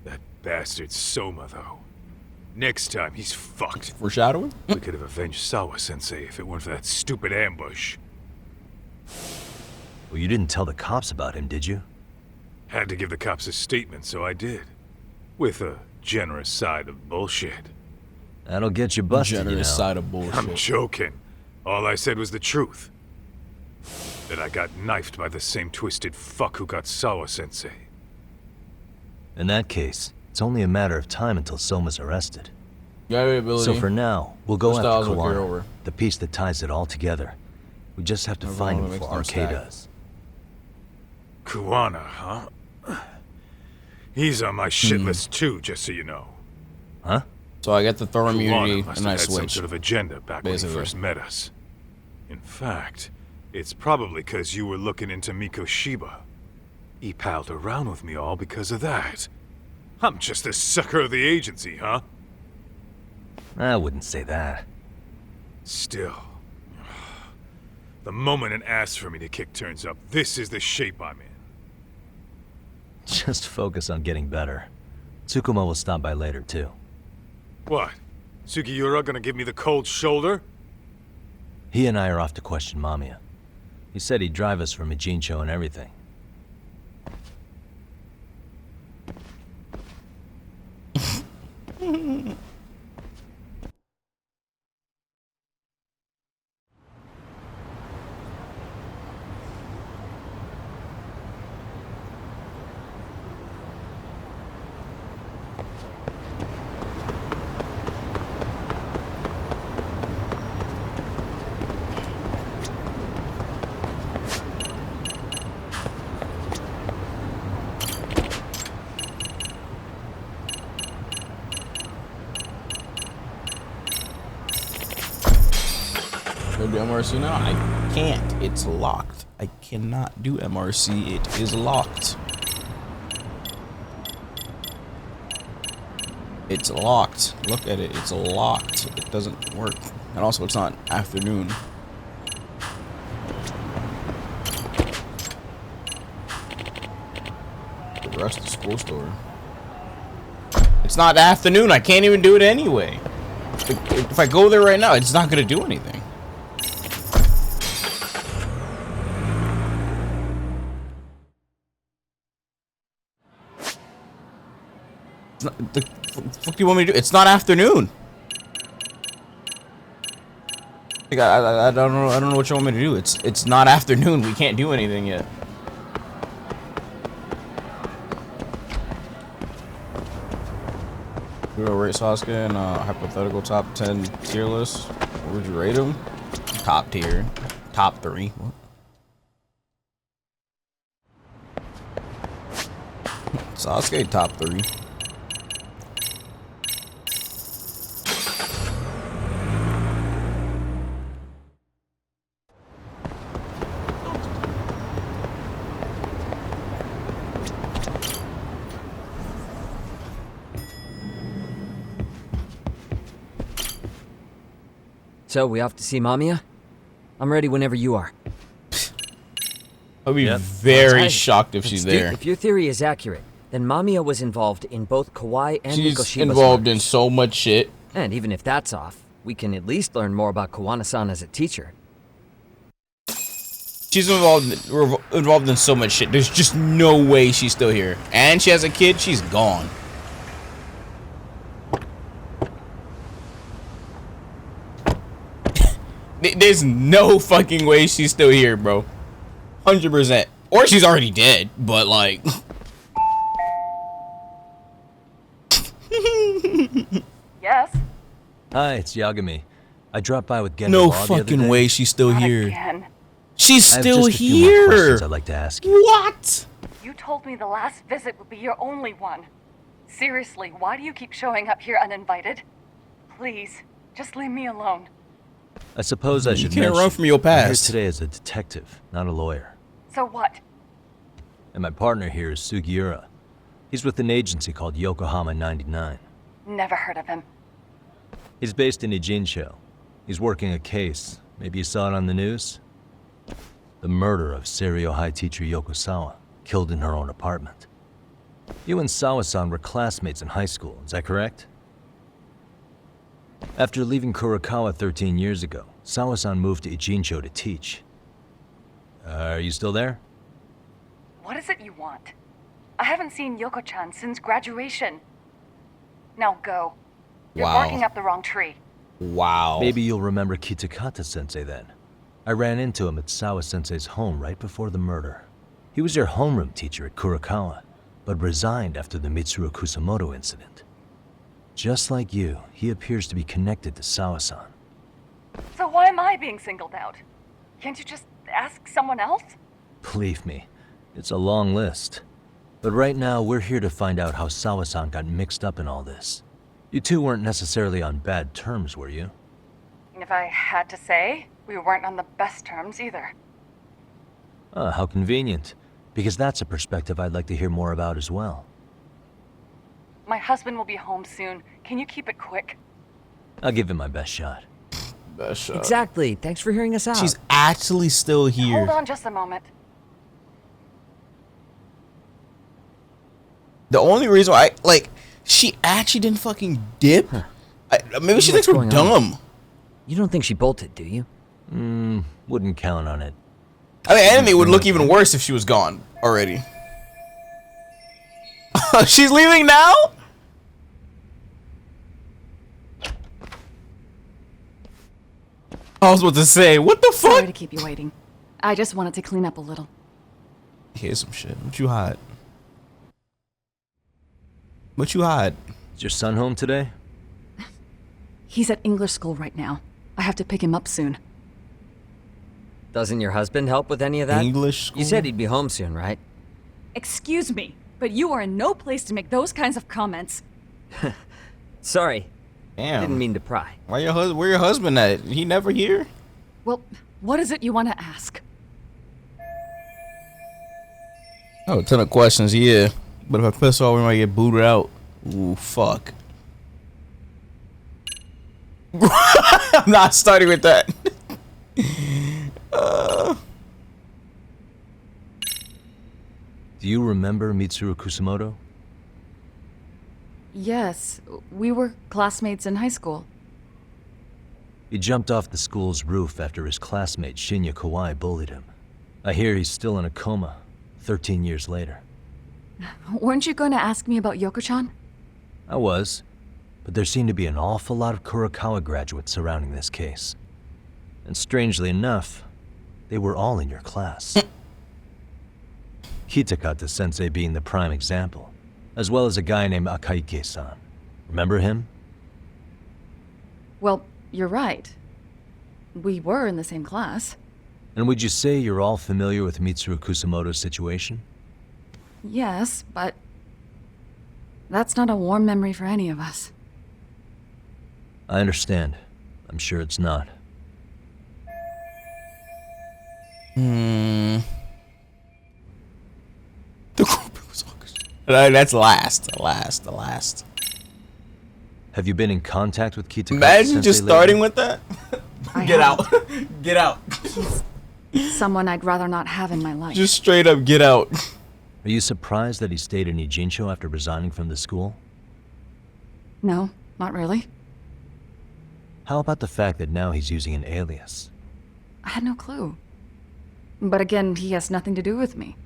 Speaker 12: That bastard Soma, though. Next time, he's fucked.
Speaker 2: Foreshadowing?
Speaker 12: We could have avenged Sawa-sensei if it weren't for that stupid ambush.
Speaker 3: Well, you didn't tell the cops about him, did you?
Speaker 12: Had to give the cops a statement, so I did. With a generous side of bullshit.
Speaker 3: That'll get you busted,
Speaker 2: Generous
Speaker 3: you know.
Speaker 2: side of bullshit.
Speaker 12: I'm joking. All I said was the truth. That I got knifed by the same twisted fuck who got Sawa-sensei.
Speaker 3: In that case, it's only a matter of time until Soma's arrested.
Speaker 2: ability.
Speaker 3: So for now, we'll go
Speaker 2: Those
Speaker 3: after
Speaker 2: styles will carry over.
Speaker 3: Kuwana, the piece that ties it all together. We just have to find him before Arcade does.
Speaker 12: Kuwana, huh? He's on my shit list too, just so you know.
Speaker 3: Huh?
Speaker 2: So I get the throw immunity
Speaker 12: Kuwana must
Speaker 2: and I
Speaker 12: have had some
Speaker 2: switch.
Speaker 12: sort of agenda back
Speaker 2: Basically.
Speaker 12: when he first met us. In fact, it's probably because you were looking into Mikoshiba. He palled around with me all because of that. I'm just a sucker of the agency, huh?
Speaker 3: I wouldn't say that.
Speaker 12: Still. The moment an ass for me to kick turns up, this is the shape I'm in.
Speaker 3: Just focus on getting better. Tsukuma will stop by later, too.
Speaker 12: What? Sugiura gonna give me the cold shoulder?
Speaker 3: He and I are off to question Mamiya. He said he'd drive us from Ijincho and everything.
Speaker 2: Go do MRC now? I can't. It's locked. I cannot do MRC. It is locked. It's locked. Look at it. It's locked. It doesn't work. And also, it's not afternoon. The rest of the school store. It's not afternoon. I can't even do it anyway. If I go there right now, it's not going to do anything. The fuck do you want me to do? It's not afternoon. Like, I don't know. I don't know what you want me to do. It's not afternoon. We can't do anything yet. We're gonna rate Sasuke in a hypothetical top 10 tier list. Where would you rate him? Top tier. Top 3. What? Sasuke top 3.
Speaker 8: So, we off to see Mamiya? I'm ready whenever you are.
Speaker 2: I'll be very shocked if she's there.
Speaker 8: If your theory is accurate, then Mamiya was involved in both Kawaii and
Speaker 2: She's
Speaker 8: Mikoshiba's
Speaker 2: involved in
Speaker 8: murders.
Speaker 2: so much shit.
Speaker 8: And even if that's off, we can at least learn more about Kuwana-san as a teacher.
Speaker 2: She's involved in so much shit. There's just no way she's still here. And she has a kid. She's gone. There's no fucking way she's still here, bro. 100%. Or she's already dead, but like...
Speaker 13: Yes?
Speaker 3: Hi, it's Yagami. I dropped by with Gen
Speaker 2: No
Speaker 3: Law the other
Speaker 2: fucking
Speaker 3: day.
Speaker 2: way she's still
Speaker 13: Not
Speaker 2: here.
Speaker 13: again.
Speaker 2: She's
Speaker 3: I have
Speaker 2: still
Speaker 3: just a few more
Speaker 2: here.
Speaker 3: questions I'd like to ask you.
Speaker 2: What?
Speaker 13: You told me the last visit would be your only one. Seriously, why do you keep showing up here uninvited? Please, just leave me alone.
Speaker 3: I suppose I
Speaker 2: You
Speaker 3: should
Speaker 2: can't
Speaker 3: mention,
Speaker 2: run from your
Speaker 3: I'm here
Speaker 2: past.
Speaker 3: today as a detective, not a lawyer.
Speaker 13: So what?
Speaker 3: And my partner here is Sugiura. He's with an agency called Yokohama 99.
Speaker 13: Never heard of him.
Speaker 3: He's based in Ijincho. He's working a case. Maybe you saw it on the news? The murder of Seiryo High teacher Yokosawa, killed in her own apartment. You and Sawa-san were classmates in high school, is that correct? After leaving Kurakawa 13 years ago, Sawa-san moved to Ijincho to teach. Are you still there?
Speaker 13: What is it you want? I haven't seen Yoko-chan since graduation. Now go. You're
Speaker 2: Wow.
Speaker 13: barking up the wrong tree.
Speaker 2: Wow.
Speaker 3: Maybe you'll remember Kitakata-sensei then. I ran into him at Sawa-sensei's home right before the murder. He was your homeroom teacher at Kurakawa, but resigned after the Mitsuru Kusamoto incident. Just like you, he appears to be connected to Sawa-san.
Speaker 13: So why am I being singled out? Can't you just ask someone else?
Speaker 3: Believe me, it's a long list. But right now, we're here to find out how Sawa-san got mixed up in all this. You two weren't necessarily on bad terms, were you?
Speaker 13: If I had to say, we weren't on the best terms either.
Speaker 3: Ah, how convenient. Because that's a perspective I'd like to hear more about as well.
Speaker 13: My husband will be home soon. Can you keep it quick?
Speaker 3: I'll give it my best shot.
Speaker 2: Best shot.
Speaker 8: Exactly. Thanks for hearing us out.
Speaker 2: She's actually still here.
Speaker 13: Hold on just a moment.
Speaker 2: The only reason why, she actually didn't fucking dip. Maybe she thinks
Speaker 8: What's
Speaker 2: we're
Speaker 8: going on?
Speaker 2: dumb.
Speaker 8: You don't think she bolted, do you?
Speaker 3: Wouldn't count on it.
Speaker 2: I mean, enemy would look even worse if she was gone already. She's leaving now? I was about to say, what the fuck?
Speaker 13: Sorry to keep you waiting. I just wanted to clean up a little.
Speaker 2: Here's some shit. What you hide? What you hide?
Speaker 3: Is your son home today?
Speaker 13: He's at English school right now. I have to pick him up soon.
Speaker 8: Doesn't your husband help with any of that?
Speaker 2: English school?
Speaker 8: You said he'd be home soon, right?
Speaker 13: Excuse me, but you are in no place to make those kinds of comments.
Speaker 8: Sorry.
Speaker 2: Damn.
Speaker 8: Didn't mean to pry.
Speaker 2: Where your husband at? He never here?
Speaker 13: Well, what is it you want to ask?
Speaker 2: Oh, a ton of questions, yeah. But if I piss off, we might get booted out. Ooh, fuck. I'm not starting with that.
Speaker 3: Do you remember Mitsuru Kusamoto?
Speaker 13: Yes, we were classmates in high school.
Speaker 3: He jumped off the school's roof after his classmate Shinya Kawai bullied him. I hear he's still in a coma, 13 years later.
Speaker 13: Weren't you going to ask me about Yoko-chan?
Speaker 3: I was, but there seemed to be an awful lot of Kurakawa graduates surrounding this case. And strangely enough, they were all in your class. Kitakata-sensei being the prime example, as well as a guy named Akaike-san. Remember him?
Speaker 13: Well, you're right. We were in the same class.
Speaker 3: And would you say you're all familiar with Mitsuru Kusamoto's situation?
Speaker 13: Yes, but that's not a warm memory for any of us.
Speaker 3: I understand. I'm sure it's not.
Speaker 2: The group was that's last.
Speaker 3: Have you been in contact with Kitakata?
Speaker 2: Imagine just starting with that. Get out. Get out.
Speaker 13: Someone I'd rather not have in my life.
Speaker 2: Just straight up get out.
Speaker 3: Are you surprised that he stayed in Ijincho after resigning from the school?
Speaker 13: No, not really.
Speaker 3: How about the fact that now he's using an alias?
Speaker 13: I had no clue. But again, he has nothing to do with me.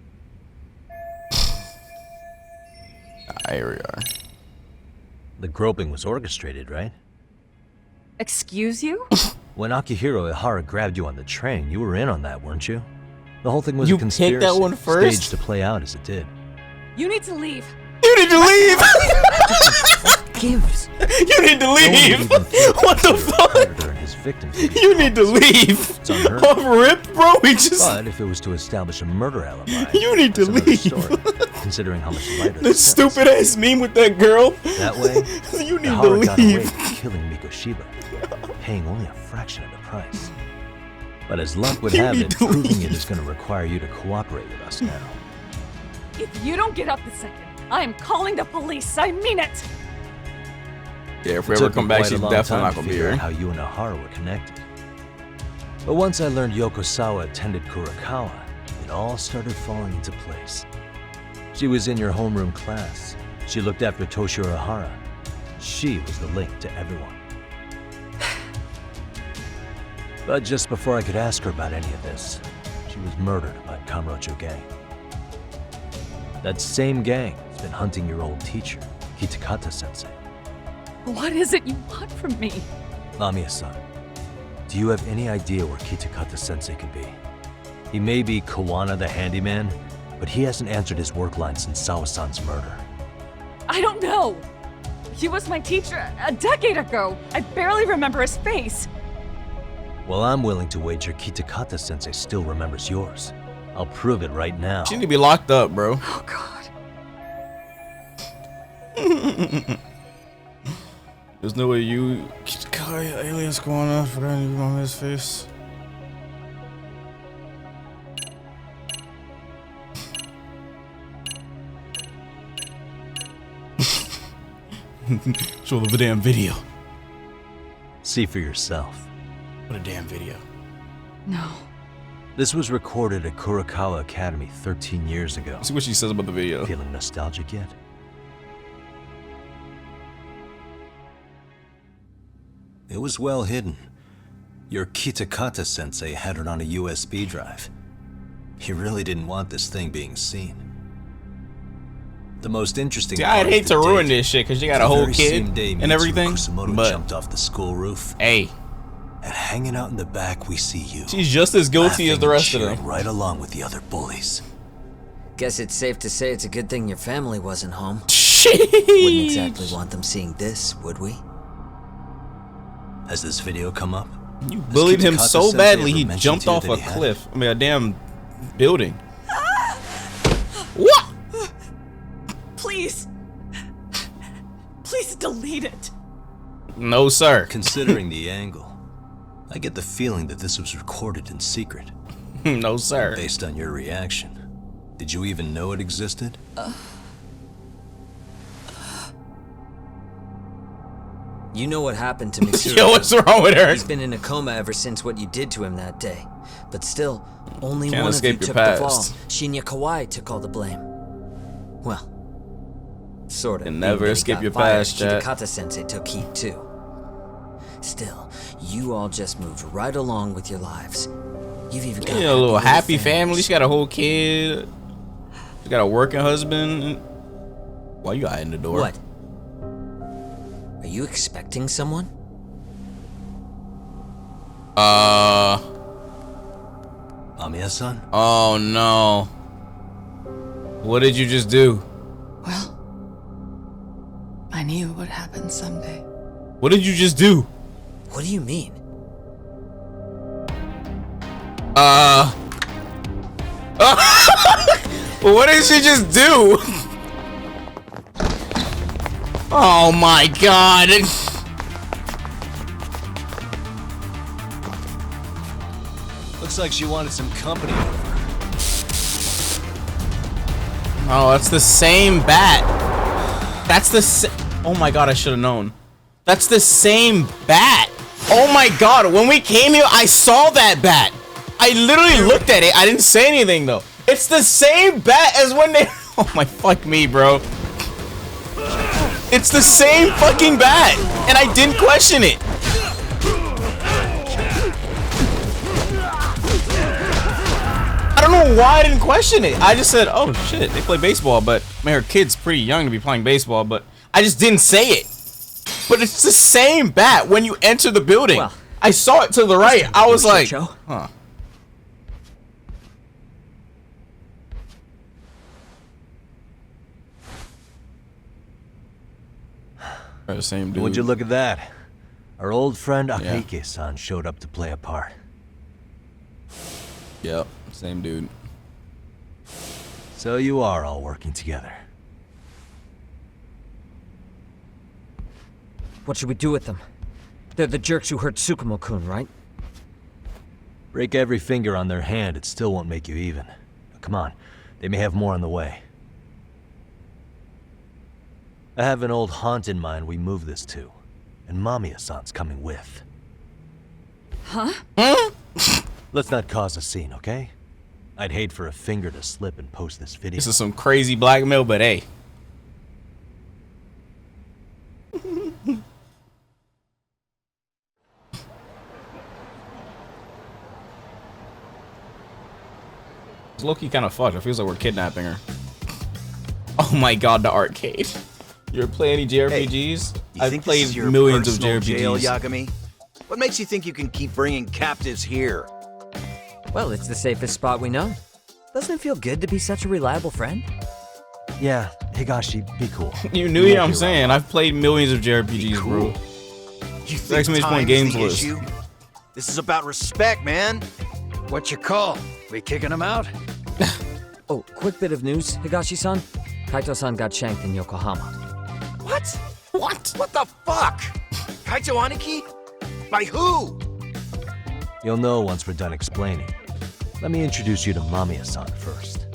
Speaker 2: Here we are.
Speaker 3: The groping was orchestrated, right?
Speaker 13: Excuse you?
Speaker 3: When Akihiro Ihara grabbed you on the train, you were in on that, weren't you? The whole thing was
Speaker 2: You
Speaker 3: a conspiracy,
Speaker 2: picked that one first?
Speaker 3: staged to play out as it did.
Speaker 13: You need to leave.
Speaker 2: You need to leave!
Speaker 8: Gives.
Speaker 2: You need to leave! What the fuck?
Speaker 3: And his victim
Speaker 2: You need to leave!
Speaker 3: It's unheard
Speaker 2: Off
Speaker 3: of.
Speaker 2: rip, bro? We just...
Speaker 3: But if it was to establish a murder alibi,
Speaker 2: You need to
Speaker 3: that's another
Speaker 2: leave.
Speaker 3: story, considering how much lighter
Speaker 2: That stupid ass meme with that girl.
Speaker 3: That way,
Speaker 2: You need to
Speaker 3: Ihara got away
Speaker 2: leave.
Speaker 3: from killing Mikoshiba, paying only a fraction of the price. But as luck would
Speaker 2: You
Speaker 3: have
Speaker 2: need
Speaker 3: it,
Speaker 2: to
Speaker 3: proving
Speaker 2: leave.
Speaker 3: it is going to require you to cooperate with us now.
Speaker 13: If you don't get up this second, I am calling the police. I mean it.
Speaker 2: Yeah, if
Speaker 3: It
Speaker 2: we ever
Speaker 3: took
Speaker 2: come
Speaker 3: me
Speaker 2: back,
Speaker 3: quite
Speaker 2: she's
Speaker 3: a long
Speaker 2: definitely
Speaker 3: time
Speaker 2: not
Speaker 3: to
Speaker 2: gonna be
Speaker 3: figure out
Speaker 2: here.
Speaker 3: how you and Ihara were connected. But once I learned Yokosawa attended Kurokawa, it all started falling into place. She was in your homeroom class. She looked after Toshiro Ihara. She was the link to everyone. But just before I could ask her about any of this, she was murdered by Kamurocho gang. That same gang has been hunting your old teacher, Kitakata-sensei.
Speaker 13: What is it you want from me?
Speaker 3: Mamiya-san, do you have any idea where Kitakata-sensei could be? He may be Kuwana the handyman, but he hasn't answered his work line since Sawa-san's murder.
Speaker 13: I don't know. He was my teacher a decade ago. I barely remember his face.
Speaker 3: Well, I'm willing to wager Kitakata-sensei still remembers yours. I'll prove it right now.
Speaker 2: She need to be locked up, bro.
Speaker 13: Oh, God.
Speaker 2: There's no way you... aliens going on for that on his face. Show the damn video.
Speaker 3: See for yourself.
Speaker 2: What a damn video.
Speaker 13: No.
Speaker 3: This was recorded at Kurokawa Academy 13 years ago.
Speaker 2: See what she says about the video.
Speaker 3: Feeling nostalgic yet? It was well hidden. Your Kitakata-sensei had it on a USB drive. He really didn't want this thing being seen. The most interesting
Speaker 2: See, I'd hate to ruin this shit because you got a whole kid and everything, but
Speaker 3: jumped off the school roof.
Speaker 2: Hey,
Speaker 3: And hanging out in the back, we see you.
Speaker 2: she's just as guilty as the rest of them.
Speaker 3: Right along with the other bullies.
Speaker 8: Guess it's safe to say it's a good thing your family wasn't home.
Speaker 2: Sheesh.
Speaker 8: Wouldn't exactly want them seeing this, would we?
Speaker 3: Has this video come up?
Speaker 2: You bullied him so badly he
Speaker 3: mentioned
Speaker 2: jumped
Speaker 3: to you
Speaker 2: off
Speaker 3: that
Speaker 2: a
Speaker 3: he had
Speaker 2: cliff. I mean, a damn building. What?
Speaker 13: Please. Please delete it.
Speaker 2: No, sir.
Speaker 3: Considering the angle, I get the feeling that this was recorded in secret.
Speaker 2: No, sir.
Speaker 3: Based on your reaction, did you even know it existed?
Speaker 8: You know what happened to Mitsuru.
Speaker 2: Yo, what's wrong with her?
Speaker 8: He's been in a coma ever since what you did to him that day. But still, only
Speaker 2: Can't
Speaker 8: one of you
Speaker 2: escape your
Speaker 8: took the fall.
Speaker 2: past.
Speaker 8: Shinya Kawai took all the blame. Well, sort of.
Speaker 2: And never
Speaker 8: being that he
Speaker 2: escape
Speaker 8: got
Speaker 2: your
Speaker 8: fired,
Speaker 2: past, chat.
Speaker 8: Kitakata-sensei took heat too. Still, you all just moved right along with your lives. You've even got
Speaker 2: Yeah, a little happy
Speaker 8: families.
Speaker 2: family. She got a whole kid. She got a working husband. Why you hiding the door?
Speaker 8: What? Are you expecting someone?
Speaker 3: Mamiya-san?
Speaker 2: Oh no. What did you just do?
Speaker 14: Well, I knew it would happen someday.
Speaker 2: What did you just do?
Speaker 8: What do you mean?
Speaker 2: What did she just do? Oh my god.
Speaker 3: Looks like she wanted some company.
Speaker 2: Oh, that's the same bat. That's the oh my god, I should have known. That's the same bat. Oh my god, when we came here, I saw that bat. I literally looked at it. I didn't say anything though. It's the same bat as when they oh my fuck me, bro. It's the same fucking bat, and I didn't question it. I don't know why I didn't question it. I just said, oh shit, they play baseball, but I mean, her kid's pretty young to be playing baseball, but I just didn't say it. But it's the same bat when you enter the building.
Speaker 8: Well,
Speaker 2: I I saw it to the right. I was like, huh. The same dude.
Speaker 3: Would you look at that? Our old friend Akeke-san showed up to play a part.
Speaker 2: Yep, same dude.
Speaker 3: So you are all working together.
Speaker 8: What should we do with them? They're the jerks who hurt Tsukumo-kun, right?
Speaker 3: Break every finger on their hand, it still won't make you even. Come on, they may have more on the way. I have an old haunt in mind we move this to, and Mamiya-san's coming with.
Speaker 13: Huh?
Speaker 3: Let's not cause a scene, okay? I'd hate for a finger to slip and post this video.
Speaker 2: This is some crazy blackmail, but hey. It's low-key kind of fucked. It feels like we're kidnapping her. Oh my god, the arcade. You ever play any JRPGs?
Speaker 15: Hey,
Speaker 2: I've played millions of JRPGs.
Speaker 15: Jail, Yagami? What makes you think you can keep bringing captives here?
Speaker 8: Well, it's the safest spot we know. Doesn't it feel good to be such a reliable friend?
Speaker 3: Yeah, Higashi, be cool.
Speaker 2: You knew what I'm saying. I've played millions of JRPGs, bro.
Speaker 15: You think time is the issue? This is about respect, man.
Speaker 4: What you call? We kicking him out?
Speaker 8: Oh, quick bit of news, Higashi-san. Kaito-san got shanked in Yokohama.
Speaker 15: What? What? What the fuck? Kaito Aniki? By who?
Speaker 3: You'll know once we're done explaining. Let me introduce you to Mamiya-san first.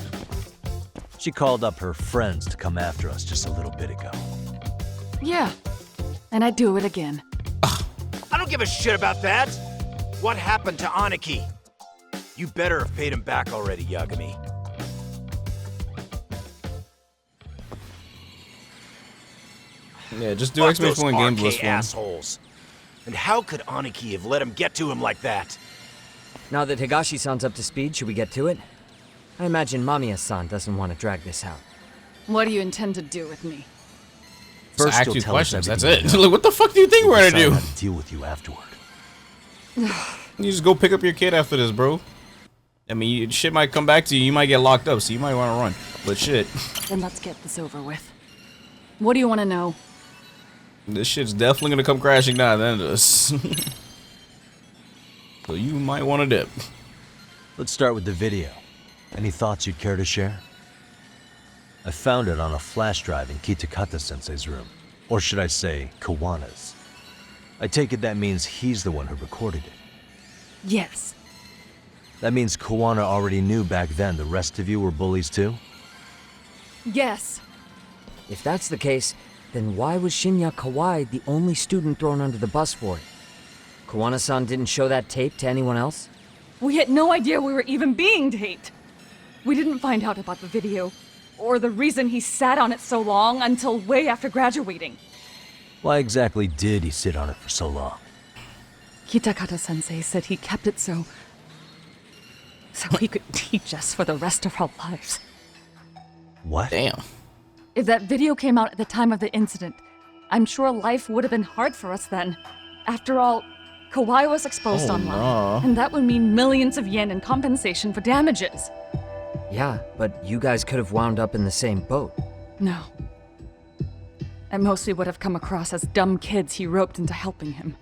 Speaker 3: She called up her friends to come after us just a little bit ago.
Speaker 14: Yeah, and I'd do it again.
Speaker 15: I don't give a shit about that. What happened to Aniki? You better have paid him back already, Yagami.
Speaker 2: Yeah, just do exclamation point games list for him.
Speaker 15: Assholes. And how could Aniki have let him get to him like that?
Speaker 8: Now that Higashi-san's up to speed, should we get to it? I imagine Mamiya-san doesn't want to drag this out.
Speaker 14: What do you intend to do with me?
Speaker 3: First,
Speaker 2: ask
Speaker 3: you'll
Speaker 2: you
Speaker 3: tell
Speaker 2: questions.
Speaker 3: us
Speaker 2: That's
Speaker 3: everything
Speaker 2: it. Like, what the fuck do you think we're gonna do?
Speaker 3: How to deal with you afterward.
Speaker 2: You just go pick up your kid after this, bro. I mean, shit might come back to you. You might get locked up, so you might want to run. But shit.
Speaker 14: Then let's get this over with. What do you want to know?
Speaker 2: This shit's definitely gonna come crashing down at the end of this. So you might want to dip.
Speaker 3: Let's start with the video. Any thoughts you'd care to share? I found it on a flash drive in Kitakata-sensei's room. Or should I say, Kuwana's. I take it that means he's the one who recorded it.
Speaker 14: Yes.
Speaker 3: That means Kuwana already knew back then the rest of you were bullies too?
Speaker 14: Yes.
Speaker 8: If that's the case, then why was Shinya Kawai the only student thrown under the bus for it? Kuwana-san didn't show that tape to anyone else?
Speaker 13: We had no idea we were even being taped. We didn't find out about the video, or the reason he sat on it so long until way after graduating.
Speaker 3: Why exactly did he sit on it for so long?
Speaker 13: Kitakata-sensei said he kept it so he could teach us for the rest of our lives.
Speaker 3: What?
Speaker 2: Damn.
Speaker 13: If that video came out at the time of the incident, I'm sure life would have been hard for us then. After all, Kawai was exposed online, and that would mean millions of yen in compensation for damages.
Speaker 8: Yeah, but you guys could have wound up in the same boat.
Speaker 13: No. At most we would have come across as dumb kids he roped into helping him.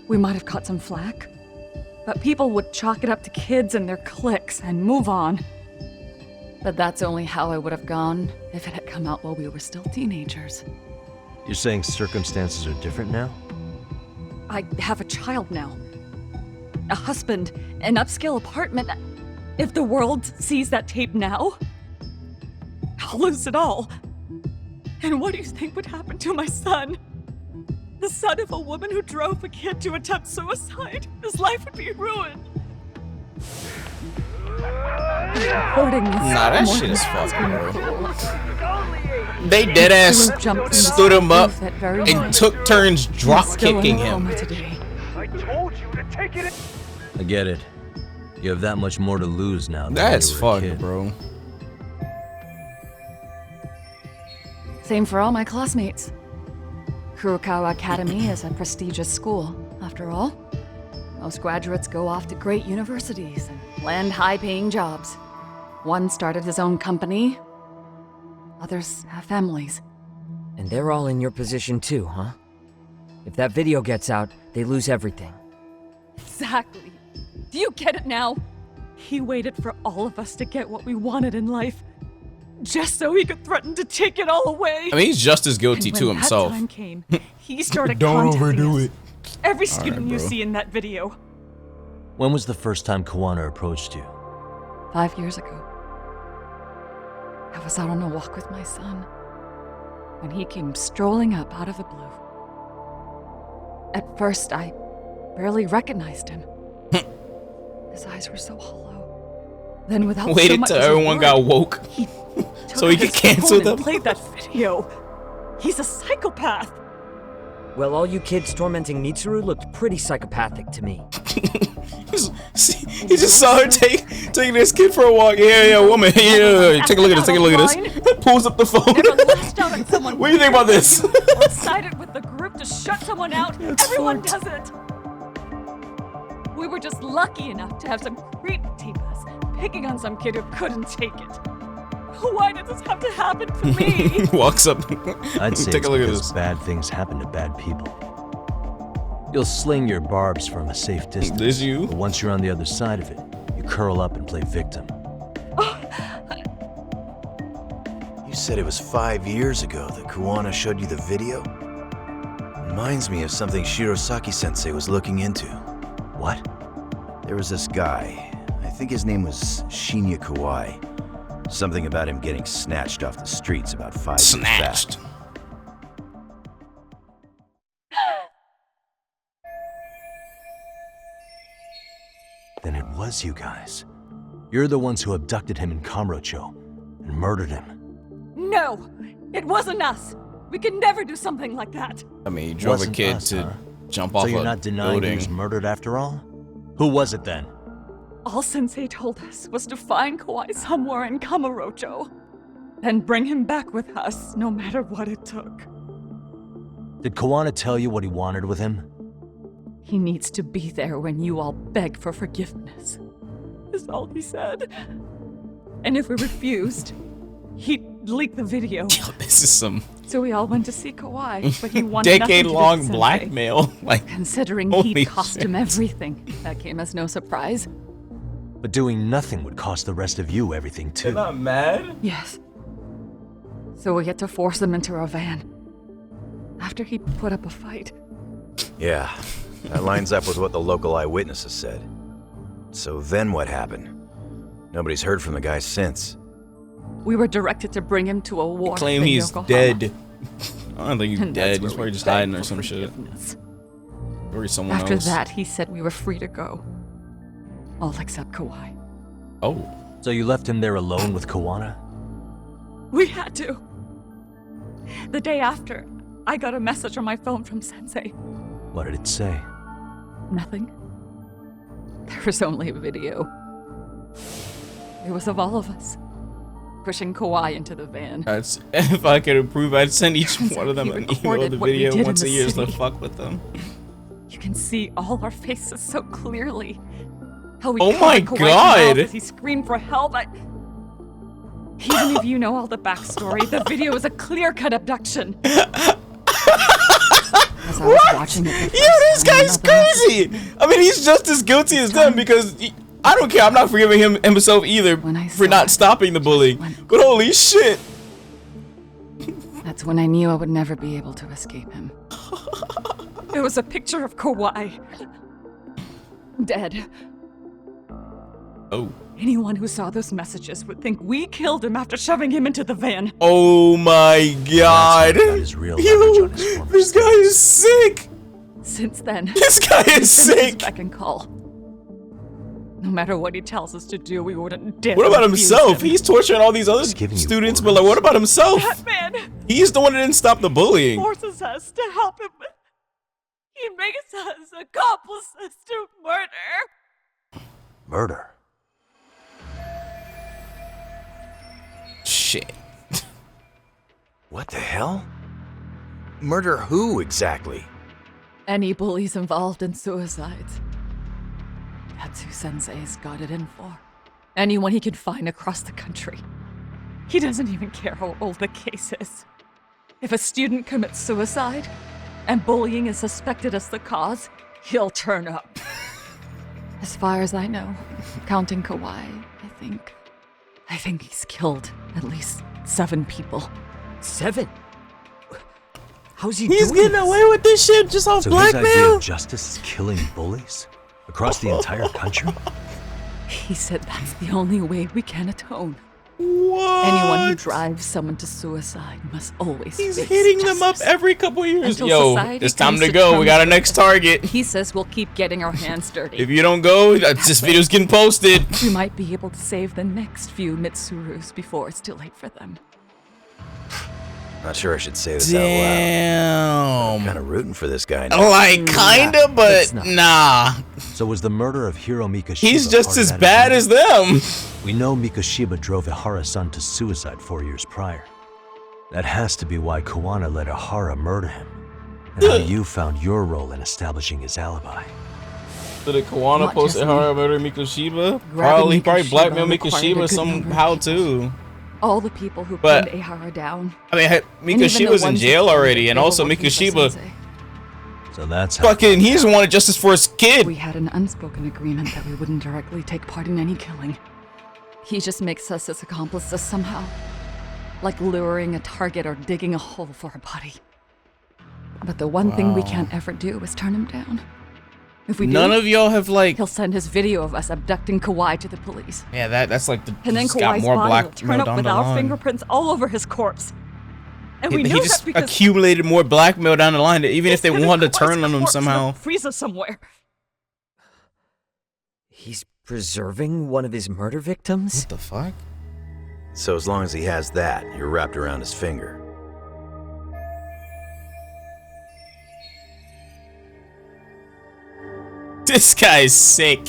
Speaker 13: We might have caught some flack, but people would chalk it up to kids and their cliques and move on. But that's only how I would have gone if it had come out while we were still teenagers.
Speaker 3: You're saying circumstances are different now?
Speaker 13: I have a child now. A husband, an upscale apartment. If the world sees that tape now, I'll lose it all. And what do you think would happen to my son? The son of a woman who drove a kid to attempt suicide. His life would be ruined.
Speaker 2: Nah, that shit is fucked, bro. They deadass stood him up and took turns drop kicking him.
Speaker 15: I told you to take it.
Speaker 3: I get it. You have that much more to lose now.
Speaker 2: That's fucked, bro.
Speaker 13: Same for all my classmates. Kurokawa Academy is a prestigious school, after all. Most graduates go off to great universities and land high-paying jobs. One started his own company. Others have families.
Speaker 8: And they're all in your position too, huh? If that video gets out, they lose everything.
Speaker 13: Exactly. Do you get it now? He waited for all of us to get what we wanted in life, just so he could threaten to take it all away.
Speaker 2: I mean, he's just as guilty to himself.
Speaker 13: When that time came, he started
Speaker 2: Don't
Speaker 13: contacting
Speaker 2: overdo
Speaker 13: us.
Speaker 2: it.
Speaker 13: Every student you
Speaker 2: bro.
Speaker 13: see in that video.
Speaker 3: When was the first time Kuwana approached you?
Speaker 13: 5 years ago. I was out on a walk with my son when he came strolling up out of the blue. At first, I barely recognized him. His eyes were so hollow. Then, without so
Speaker 2: Waited
Speaker 13: much
Speaker 2: till
Speaker 13: as a
Speaker 2: everyone
Speaker 13: word,
Speaker 2: got woke so he could cancel them.
Speaker 13: And played that video. He's a psychopath.
Speaker 8: Well, all you kids tormenting Mitsuru looked pretty psychopathic to me.
Speaker 2: He just saw her taking this kid for a walk. Yeah, woman. Yeah, take a look at this. Take a look at this. Pulls up the phone. What do you think about this?
Speaker 13: Or sided with the group to shut someone out. Everyone does it. We were just lucky enough to have some creep tape us, picking on some kid who couldn't take it. Why did this have to happen to me?
Speaker 2: Walks up.
Speaker 3: I'd say
Speaker 2: Take
Speaker 3: it's
Speaker 2: a look at
Speaker 3: because
Speaker 2: this.
Speaker 3: bad things happen to bad people. You'll sling your barbs from a safe distance.
Speaker 2: Is you?
Speaker 3: But once you're on the other side of it, you curl up and play victim.
Speaker 15: You said it was 5 years ago that Kuwana showed you the video? Reminds me of something Shirosaki-sensei was looking into.
Speaker 3: What?
Speaker 15: There was this guy. I think his name was Shinya Kawai. Something about him getting snatched off the streets about 5 years back.
Speaker 3: Then it was you guys. You're the ones who abducted him in Kamurocho and murdered him.
Speaker 13: No, it wasn't us. We could never do something like that.
Speaker 2: I mean, he drove a
Speaker 3: Wasn't
Speaker 2: kid
Speaker 3: us,
Speaker 2: to
Speaker 3: huh?
Speaker 2: jump off
Speaker 3: So you're
Speaker 2: a
Speaker 3: not denying he
Speaker 2: building.
Speaker 3: was murdered after all? Who was it then?
Speaker 13: All Sensei told us was to find Kawai somewhere in Kamurocho, then bring him back with us, no matter what it took.
Speaker 3: Did Kuwana tell you what he wanted with him?
Speaker 13: He needs to be there when you all beg for forgiveness, is all he said. And if we refused, he'd leak the video.
Speaker 2: This is some
Speaker 13: So we all went to see Kawai, but he wanted nothing to do
Speaker 2: decade-long
Speaker 13: with Sensei.
Speaker 2: blackmail. Like,
Speaker 13: Considering
Speaker 2: holy
Speaker 13: he'd cost
Speaker 2: shit.
Speaker 13: him everything, that came as no surprise.
Speaker 3: But doing nothing would cost the rest of you everything too.
Speaker 2: You're not mad?
Speaker 13: Yes. So we had to force him into our van. After he put up a fight.
Speaker 15: Yeah, that lines up with what the local eyewitnesses said. So then what happened? Nobody's heard from the guy since.
Speaker 13: We were directed to bring him to a ward
Speaker 2: Claim
Speaker 13: in
Speaker 2: he's
Speaker 13: Yokohama.
Speaker 2: dead. I don't think he's
Speaker 13: And that's
Speaker 2: dead.
Speaker 13: where
Speaker 2: He's probably
Speaker 13: we
Speaker 2: just
Speaker 13: begged
Speaker 2: hiding or
Speaker 13: for
Speaker 2: some shit.
Speaker 13: forgiveness.
Speaker 2: Or he's someone
Speaker 13: After
Speaker 2: else.
Speaker 13: that, he said we were free to go. All except Kawai.
Speaker 2: Oh.
Speaker 3: So you left him there alone with Kuwana?
Speaker 13: We had to. The day after, I got a message on my phone from Sensei.
Speaker 3: What did it say?
Speaker 13: Nothing. There was only a video. It was of all of us, pushing Kawai into the van.
Speaker 2: That's, if I could improve, I'd send each one of them
Speaker 13: He
Speaker 2: an email
Speaker 13: recorded
Speaker 2: of the
Speaker 13: what we
Speaker 2: video
Speaker 13: did in
Speaker 2: once a
Speaker 13: the
Speaker 2: year to
Speaker 13: city.
Speaker 2: fuck with them.
Speaker 13: You can see all our faces so clearly. How we
Speaker 2: Oh
Speaker 13: caught
Speaker 2: my
Speaker 13: Kawai's
Speaker 2: God.
Speaker 13: mouth as he screamed for help. Even if you know all the backstory, the video is a clear-cut abduction. As I was watching it the
Speaker 2: Yo, this guy's crazy! I mean, he's just as guilty as them because I don't care. I'm not forgiving himself either for not stopping the bullying. But holy shit!
Speaker 13: That's when I knew I would never be able to escape him. It was a picture of Kawai. Dead.
Speaker 2: Oh.
Speaker 13: Anyone who saw those messages would think we killed him after shoving him into the van.
Speaker 2: Oh my god!
Speaker 3: Yo,
Speaker 2: this guy is sick!
Speaker 13: Since then,
Speaker 2: This guy is sick!
Speaker 13: Beck and call. No matter what he tells us to do, we wouldn't dare.
Speaker 2: What about
Speaker 13: refuse
Speaker 2: himself?
Speaker 13: him.
Speaker 2: He's torturing all these other students, but like, what about himself?
Speaker 13: That man
Speaker 2: He's the one that didn't stop the bullying.
Speaker 13: forces us to help him. He makes us accomplices to murder.
Speaker 3: Murder?
Speaker 2: Shit.
Speaker 15: What the hell? Murder who exactly?
Speaker 13: Any bullies involved in suicides. That's who Sensei's got it in for. Anyone he can find across the country. He doesn't even care how old the case is. If a student commits suicide, and bullying is suspected as the cause, he'll turn up. As far as I know, counting Kawhi, I think he's killed at least 7 people.
Speaker 8: 7? How's he
Speaker 2: He's
Speaker 8: doing
Speaker 2: getting
Speaker 8: this?
Speaker 2: away with this shit just off
Speaker 3: So his idea
Speaker 2: blackmail?
Speaker 3: of justice is killing bullies? Across the entire country?
Speaker 13: He said that's the only way we can atone.
Speaker 2: What?
Speaker 13: Anyone who drives someone to suicide must always
Speaker 2: He's
Speaker 13: face
Speaker 2: hitting them up
Speaker 13: justice.
Speaker 2: every couple years.
Speaker 13: Until
Speaker 2: Yo,
Speaker 13: society
Speaker 2: it's time
Speaker 13: comes
Speaker 2: to go. We
Speaker 13: terms
Speaker 2: got our
Speaker 13: with
Speaker 2: next
Speaker 13: it.
Speaker 2: target.
Speaker 13: He says we'll keep getting our hands dirty.
Speaker 2: If you don't go, this video's getting posted.
Speaker 13: We might be able to save the next few Mitsurus before it's too late for them.
Speaker 15: Not sure I should say this out
Speaker 2: Damn.
Speaker 15: loud. Kind of rooting for this guy now.
Speaker 2: Like, kinda, but nah.
Speaker 3: So was the murder of Hiro Mikoshiba
Speaker 2: He's just
Speaker 3: part of
Speaker 2: as
Speaker 3: that
Speaker 2: bad
Speaker 3: agreement?
Speaker 2: as them.
Speaker 3: We know Mikoshiba drove Ihara-san to suicide 4 years prior. That has to be why Kuwana let Ihara murder him. And how you found your role in establishing his alibi.
Speaker 2: So did Kuwana
Speaker 13: Not
Speaker 2: post
Speaker 13: just
Speaker 2: Ihara murder Mikoshiba?
Speaker 13: Grabbing
Speaker 2: Probably
Speaker 13: Mikoshiba
Speaker 2: blackmailed
Speaker 13: required a
Speaker 2: Mikoshiba
Speaker 13: good
Speaker 2: somehow
Speaker 13: number of
Speaker 2: too.
Speaker 13: All the people who
Speaker 2: But-
Speaker 13: pinned Ihara down.
Speaker 2: I mean,
Speaker 13: even the
Speaker 2: Mikoshiba's in
Speaker 13: ones
Speaker 2: jail
Speaker 13: who
Speaker 2: already, and
Speaker 13: were
Speaker 2: also
Speaker 13: working for
Speaker 2: Mikoshiba
Speaker 13: Sensei.
Speaker 3: So that's how
Speaker 2: fucking, he's wanted justice for his kid.
Speaker 13: We had an unspoken agreement that we wouldn't directly take part in any killing. He just makes us his accomplices somehow. Like luring a target or digging a hole for a body. But the one thing we
Speaker 2: Wow.
Speaker 13: can't ever do is turn him down. If we do,
Speaker 2: None of y'all have like,
Speaker 13: he'll send his video of us abducting Kawhi to the police.
Speaker 2: yeah, that's like the.
Speaker 13: And then
Speaker 2: just got
Speaker 13: Kawhi's
Speaker 2: more
Speaker 13: body will
Speaker 2: blackmail
Speaker 13: turn up
Speaker 2: down
Speaker 13: with
Speaker 2: the
Speaker 13: our
Speaker 2: line.
Speaker 13: fingerprints all over his corpse. And we
Speaker 2: He
Speaker 13: know
Speaker 2: just
Speaker 13: that because
Speaker 2: accumulated more blackmail down the line, that even if they
Speaker 13: hidden
Speaker 2: wanted to
Speaker 13: Kawhi's
Speaker 2: turn on him
Speaker 13: corpse in a
Speaker 2: somehow.
Speaker 13: freezer somewhere.
Speaker 8: He's preserving one of his murder victims?
Speaker 2: What the fuck?
Speaker 15: So as long as he has that, you're wrapped around his finger.
Speaker 2: This guy's sick.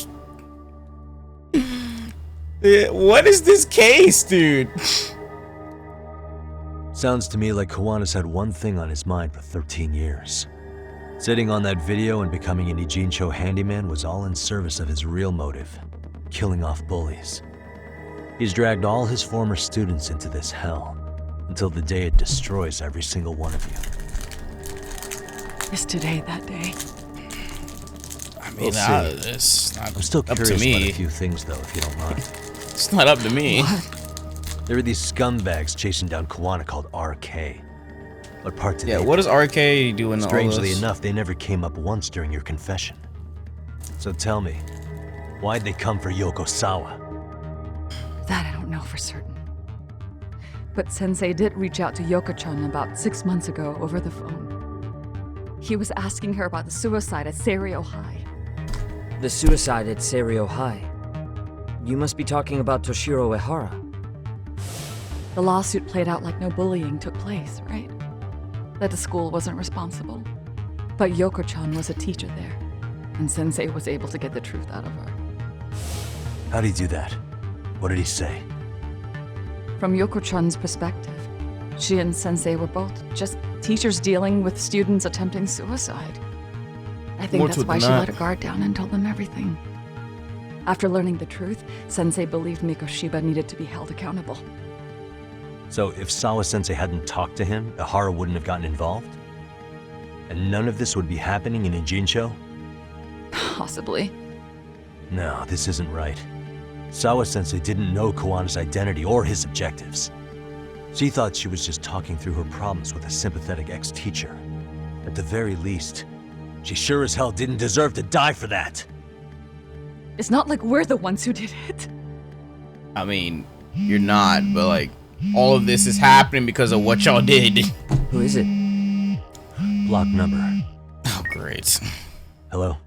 Speaker 2: What is this case, dude?
Speaker 3: Sounds to me like Kawana's had one thing on his mind for 13 years. Sitting on that video and becoming an Ijincho handyman was all in service of his real motive, killing off bullies. He's dragged all his former students into this hell, until the day it destroys every single one of you.
Speaker 13: Is today that day?
Speaker 2: I mean,
Speaker 3: We'll see.
Speaker 2: it's not
Speaker 3: I'm still
Speaker 2: up
Speaker 3: curious
Speaker 2: to
Speaker 3: about
Speaker 2: me.
Speaker 3: a few things, though, if you don't mind.
Speaker 2: It's not up to me.
Speaker 3: There are these scumbags chasing down Kuwana called RK. What part did
Speaker 2: Yeah,
Speaker 3: they
Speaker 2: what does
Speaker 3: play?
Speaker 2: RK do in all
Speaker 3: Strangely
Speaker 2: this?
Speaker 3: enough, they never came up once during your confession. So tell me, why'd they come for Yokosawa?
Speaker 13: That I don't know for certain. But Sensei did reach out to Yoko-chan about 6 months ago over the phone. He was asking her about the suicide at Seiryo High.
Speaker 8: The suicide at Seiryo High. You must be talking about Toshiro Ehara.
Speaker 13: The lawsuit played out like no bullying took place, right? That the school wasn't responsible. But Yoko-chan was a teacher there, and Sensei was able to get the truth out of her.
Speaker 3: How'd he do that? What did he say?
Speaker 13: From Yoko-chan's perspective, she and Sensei were both just teachers dealing with students attempting suicide. I think
Speaker 2: More
Speaker 13: that's
Speaker 2: to it
Speaker 13: why
Speaker 2: than
Speaker 13: she
Speaker 2: that.
Speaker 13: let her guard down and told them everything. After learning the truth, Sensei believed Mikoshiba needed to be held accountable.
Speaker 3: So if Sawa-sensei hadn't talked to him, Ihara wouldn't have gotten involved? And none of this would be happening in Ijincho?
Speaker 13: Possibly.
Speaker 3: No, this isn't right. Sawa-sensei didn't know Kuwana's identity or his objectives. She thought she was just talking through her problems with a sympathetic ex-teacher. At the very least, she sure as hell didn't deserve to die for that.
Speaker 13: It's not like we're the ones who did it.
Speaker 2: I mean, you're not, but like, all of this is happening because of what y'all did.
Speaker 8: Who is it?
Speaker 3: Block number.
Speaker 2: Oh, great.
Speaker 3: Hello?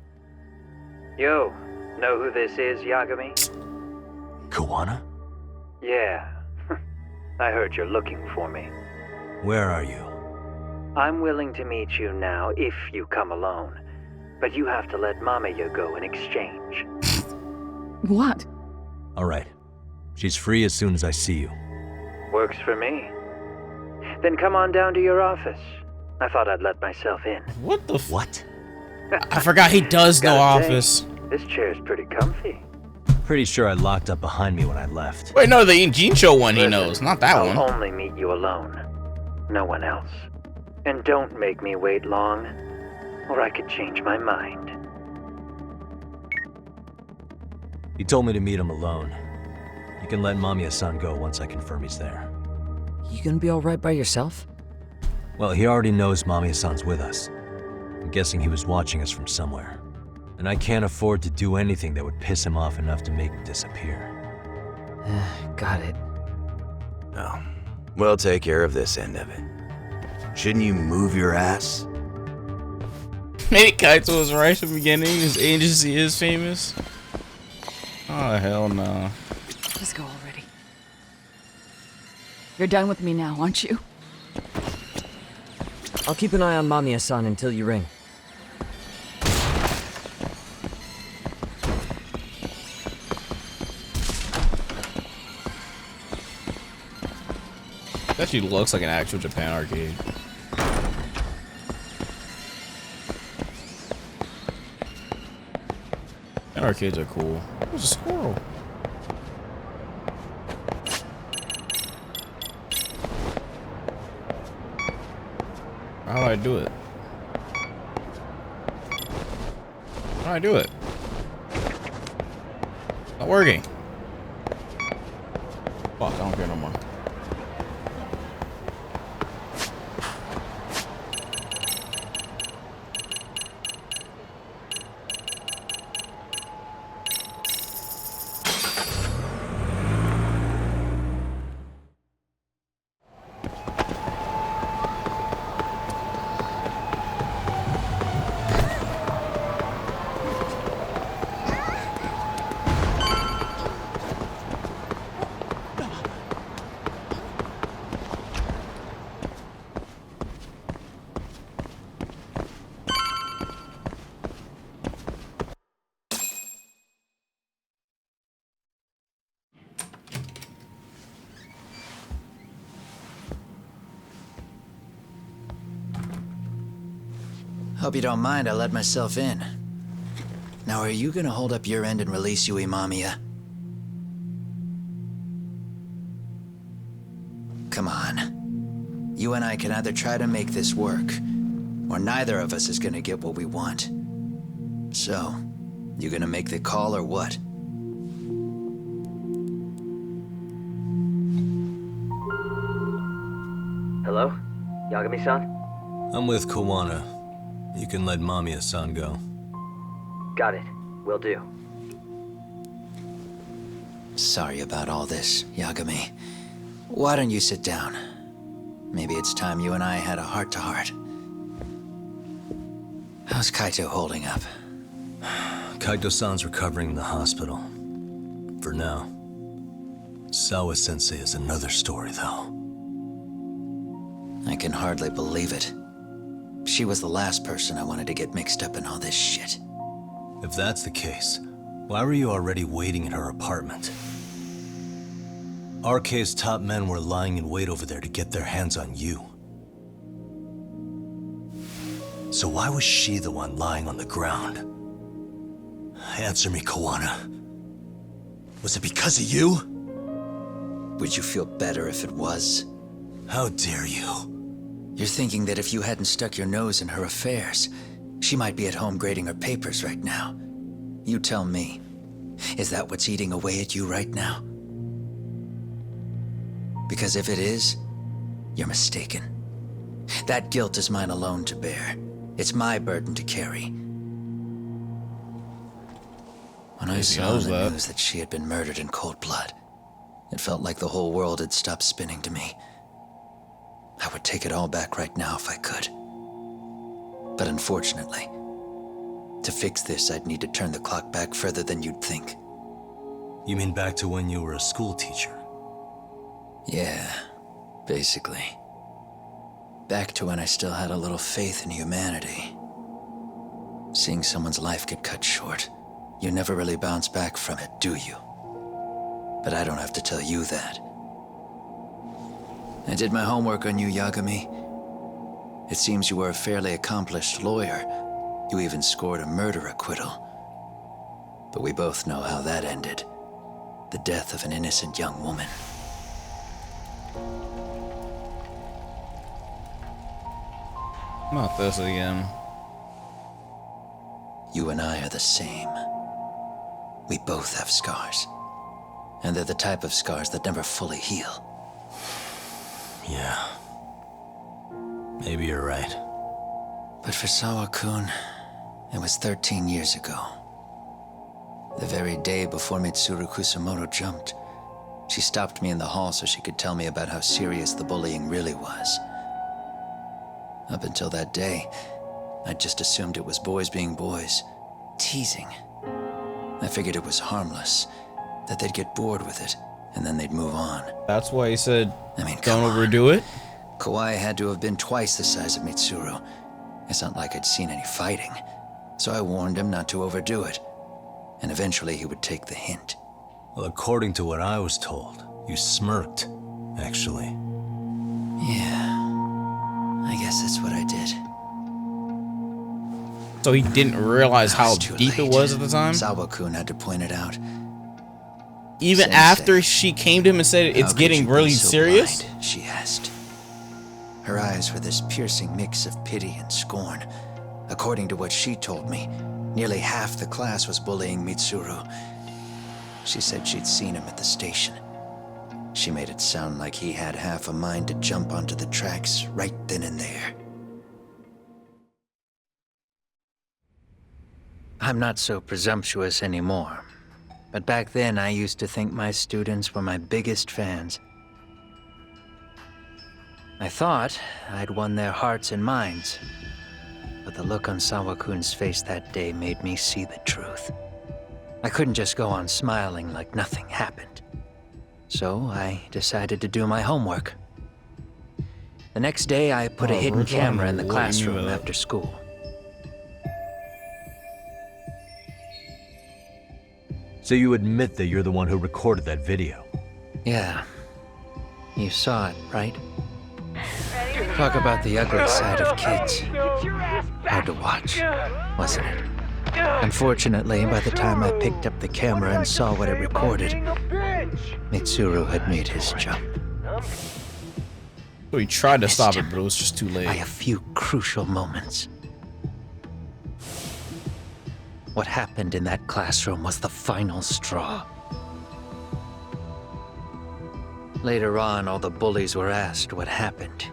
Speaker 16: Yo, know who this is, Yagami?
Speaker 3: Kuwana?
Speaker 16: Yeah. I heard you're looking for me.
Speaker 3: Where are you?
Speaker 16: I'm willing to meet you now if you come alone. But you have to let Mamiya go in exchange.
Speaker 13: What?
Speaker 3: Alright. She's free as soon as I see you.
Speaker 16: Works for me. Then come on down to your office. I thought I'd let myself in.
Speaker 2: What the
Speaker 3: What?
Speaker 2: I forgot he does know
Speaker 16: Gotta say,
Speaker 2: Office.
Speaker 16: This chair's pretty comfy.
Speaker 3: Pretty sure I locked up behind me when I left.
Speaker 2: Wait, no, the Gene Show one he
Speaker 16: Listen,
Speaker 2: knows, not that
Speaker 16: I'll
Speaker 2: one.
Speaker 16: only meet you alone. No one else. And don't make me wait long, or I could change my mind.
Speaker 3: He told me to meet him alone. You can let Mamiya-san go once I confirm he's there.
Speaker 8: You gonna be alright by yourself?
Speaker 3: Well, he already knows Mamiya-san's with us. I'm guessing he was watching us from somewhere. And I can't afford to do anything that would piss him off enough to make him disappear.
Speaker 8: Got it.
Speaker 15: Oh, we'll take care of this end of it. Shouldn't you move your ass?
Speaker 2: Maybe Kaito was right from the beginning. His agency is famous. Oh, hell no.
Speaker 13: Just go already. You're done with me now, aren't you?
Speaker 8: I'll keep an eye on Mamiya-san until you ring.
Speaker 2: It actually looks like an actual Japan arcade. Japan arcades are cool. There's a squirrel. How do I do it? How do I do it? Not working. Fuck, I don't care no more.
Speaker 17: Hope you don't mind I let myself in. Now, are you gonna hold up your end and release Yui Mamiya? Come on. You and I can either try to make this work, or neither of us is gonna get what we want. So, you gonna make the call or what?
Speaker 8: Hello? Yagami-san?
Speaker 3: I'm with Kuwana. You can let Mamiya-san go.
Speaker 8: Got it. Will do.
Speaker 17: Sorry about all this, Yagami. Why don't you sit down? Maybe it's time you and I had a heart-to-heart. How's Kaito holding up?
Speaker 3: Kaito-san's recovering in the hospital. For now. Sawa-sensei is another story, though.
Speaker 17: I can hardly believe it. She was the last person I wanted to get mixed up in all this shit.
Speaker 3: If that's the case, why were you already waiting in her apartment? RK's top men were lying in wait over there to get their hands on you. So why was she the one lying on the ground? Answer me, Kuwana. Was it because of you?
Speaker 17: Would you feel better if it was?
Speaker 3: How dare you?
Speaker 17: You're thinking that if you hadn't stuck your nose in her affairs, she might be at home grading her papers right now. You tell me. Is that what's eating away at you right now? Because if it is, you're mistaken. That guilt is mine alone to bear. It's my burden to carry. When I saw the news that she had been murdered in cold blood, it felt like the whole world had stopped spinning to me. I would take it all back right now if I could. But unfortunately, to fix this, I'd need to turn the clock back further than you'd think.
Speaker 3: You mean back to when you were a school teacher?
Speaker 17: Yeah, basically. Back to when I still had a little faith in humanity. Seeing someone's life get cut short, you never really bounce back from it, do you? But I don't have to tell you that. I did my homework on you, Yagami. It seems you were a fairly accomplished lawyer. You even scored a murder acquittal. But we both know how that ended. The death of an innocent young woman.
Speaker 2: Not this again.
Speaker 17: You and I are the same. We both have scars. And they're the type of scars that never fully heal.
Speaker 15: Yeah. Maybe you're right.
Speaker 17: But for Sawa-kun, it was 13 years ago. The very day before Mitsuru Kusumoto jumped, she stopped me in the hall so she could tell me about how serious the bullying really was. Up until that day, I just assumed it was boys being boys, teasing. I figured it was harmless, that they'd get bored with it, and then they'd move on.
Speaker 2: That's why he said,
Speaker 17: don't
Speaker 2: overdo it?
Speaker 17: Kawai had to have been twice the size of Mitsuru. It's not like I'd seen any fighting, so I warned him not to overdo it, and eventually he would take the hint.
Speaker 3: Well, according to what I was told, you smirked, actually.
Speaker 17: Yeah, I guess that's what I did.
Speaker 2: So he didn't realize how deep it was at the time?
Speaker 17: Sawa-kun had to point it out.
Speaker 2: Even after she came to him and said it's getting really serious?
Speaker 17: Blind, she asked. Her eyes were this piercing mix of pity and scorn. According to what she told me, nearly half the class was bullying Mitsuru. She said she'd seen him at the station. She made it sound like he had half a mind to jump onto the tracks right then and there. I'm not so presumptuous anymore, but back then I used to think my students were my biggest fans. I thought I'd won their hearts and minds, but the look on Sawa-kun's face that day made me see the truth. I couldn't just go on smiling like nothing happened. So I decided to do my homework. The next day I put a hidden camera in the classroom after school.
Speaker 3: So you admit that you're the one who recorded that video?
Speaker 17: Yeah. You saw it, right? Talk about the ugly side of kids. Hard to watch, wasn't it? Unfortunately, by the time I picked up the camera and saw what it recorded, Mitsuru had made his jump.
Speaker 2: So he tried to stop it, but it was just too late.
Speaker 17: By a few crucial moments. What happened in that classroom was the final straw. Later on, all the bullies were asked what happened.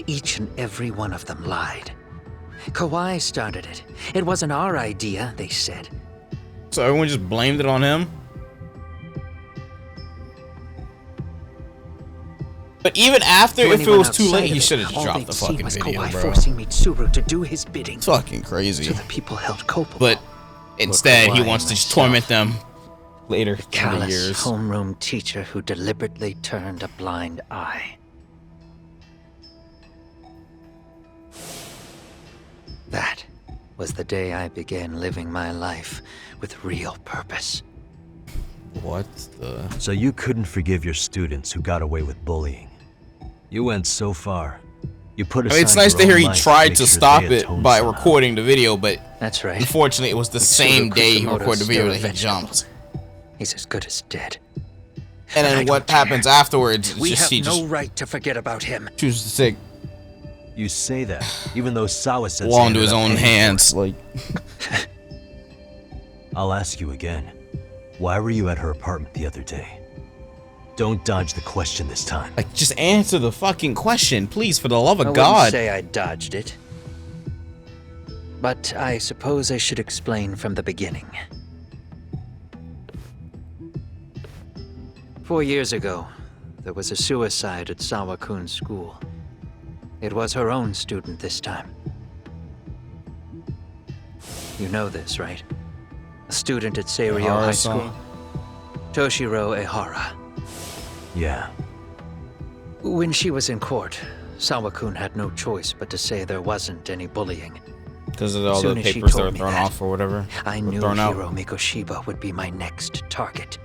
Speaker 17: Each and every one of them lied. Kawai started it. It wasn't our idea, they said.
Speaker 2: So everyone just blamed it on him? But even after, if it was too late, he should have dropped the fucking video,
Speaker 17: Kawai
Speaker 2: bro.
Speaker 17: forcing Mitsuru to do his bidding.
Speaker 2: It's fucking crazy.
Speaker 17: So the people held culpable.
Speaker 2: But instead, he wants to just torment them later in the
Speaker 17: Callous
Speaker 2: years.
Speaker 17: homeroom teacher who deliberately turned a blind eye. That was the day I began living my life with real purpose.
Speaker 2: What the?
Speaker 3: So you couldn't forgive your students who got away with bullying. You went so far. You put aside
Speaker 2: it's nice
Speaker 3: your
Speaker 2: to hear
Speaker 3: own
Speaker 2: he
Speaker 3: life
Speaker 2: tried
Speaker 3: make
Speaker 2: to
Speaker 3: sure
Speaker 2: stop
Speaker 3: they
Speaker 2: it
Speaker 3: atone
Speaker 2: by
Speaker 3: somehow.
Speaker 2: recording the video, but
Speaker 17: that's right.
Speaker 2: Unfortunately, it was the same day he
Speaker 17: Kusumoto's
Speaker 2: recorded the video that
Speaker 17: still
Speaker 2: he jumped.
Speaker 17: He's as good as dead.
Speaker 2: And then what happens afterwards?
Speaker 17: We
Speaker 2: just,
Speaker 17: have
Speaker 2: he
Speaker 17: no
Speaker 2: just
Speaker 17: right to forget about him.
Speaker 2: chooses to take
Speaker 3: You say that, even though Sawa-sensei
Speaker 2: law into
Speaker 3: ended
Speaker 2: his
Speaker 3: up
Speaker 2: own
Speaker 3: paying for
Speaker 2: hands.
Speaker 3: it.
Speaker 2: Like,
Speaker 3: I'll ask you again. Why were you at her apartment the other day? Don't dodge the question this time.
Speaker 2: like, just answer the fucking question, please, for the love of
Speaker 17: I
Speaker 2: God.
Speaker 17: wouldn't say I dodged it. But I suppose I should explain from the beginning. 4 years ago, there was a suicide at Sawa-kun's school. It was her own student this time. You know this, right? A student at Seiryo High School. Toshiro Ehara.
Speaker 3: Yeah.
Speaker 17: When she was in court, Sawa-kun had no choice but to say there wasn't any bullying.
Speaker 2: Because of all the
Speaker 17: Soon as she
Speaker 2: papers that
Speaker 17: told
Speaker 2: were
Speaker 17: me
Speaker 2: thrown
Speaker 17: that,
Speaker 2: off or whatever.
Speaker 17: I
Speaker 2: were
Speaker 17: knew
Speaker 2: thrown out.
Speaker 17: Hiro Mikoshiba would be my next target.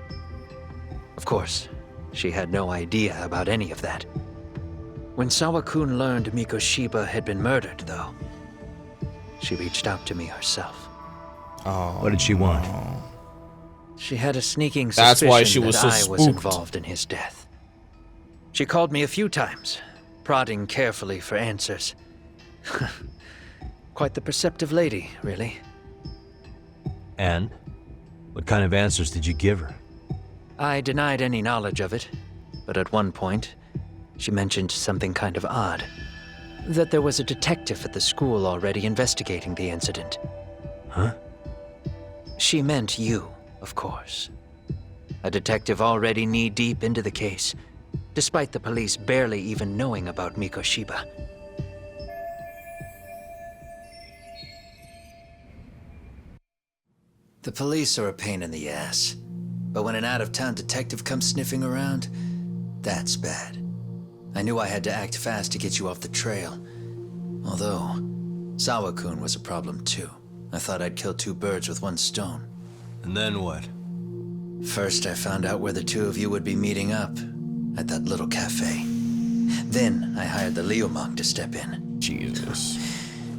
Speaker 17: Of course, she had no idea about any of that. When Sawa-kun learned Mikoshiba had been murdered, though, she reached out to me herself.
Speaker 2: Oh,
Speaker 3: What did she want?
Speaker 16: She had a sneaking
Speaker 2: That's
Speaker 16: suspicion
Speaker 2: why she was
Speaker 16: that
Speaker 2: so
Speaker 16: I was
Speaker 2: spooked.
Speaker 16: involved in his death. She called me a few times, prodding carefully for answers. Quite the perceptive lady, really.
Speaker 3: And? What kind of answers did you give her?
Speaker 16: I denied any knowledge of it, but at one point, she mentioned something kind of odd. That there was a detective at the school already investigating the incident.
Speaker 3: Huh?
Speaker 16: She meant you, of course. A detective already knee-deep into the case, despite the police barely even knowing about Mikoshiba.
Speaker 17: The police are a pain in the ass. But when an out-of-town detective comes sniffing around, that's bad. I knew I had to act fast to get you off the trail. Although, Sawa-kun was a problem too. I thought I'd kill two birds with one stone.
Speaker 3: And then what?
Speaker 17: First, I found out where the two of you would be meeting up, at that little cafe. Then, I hired the Liumang to step in.
Speaker 2: Jesus.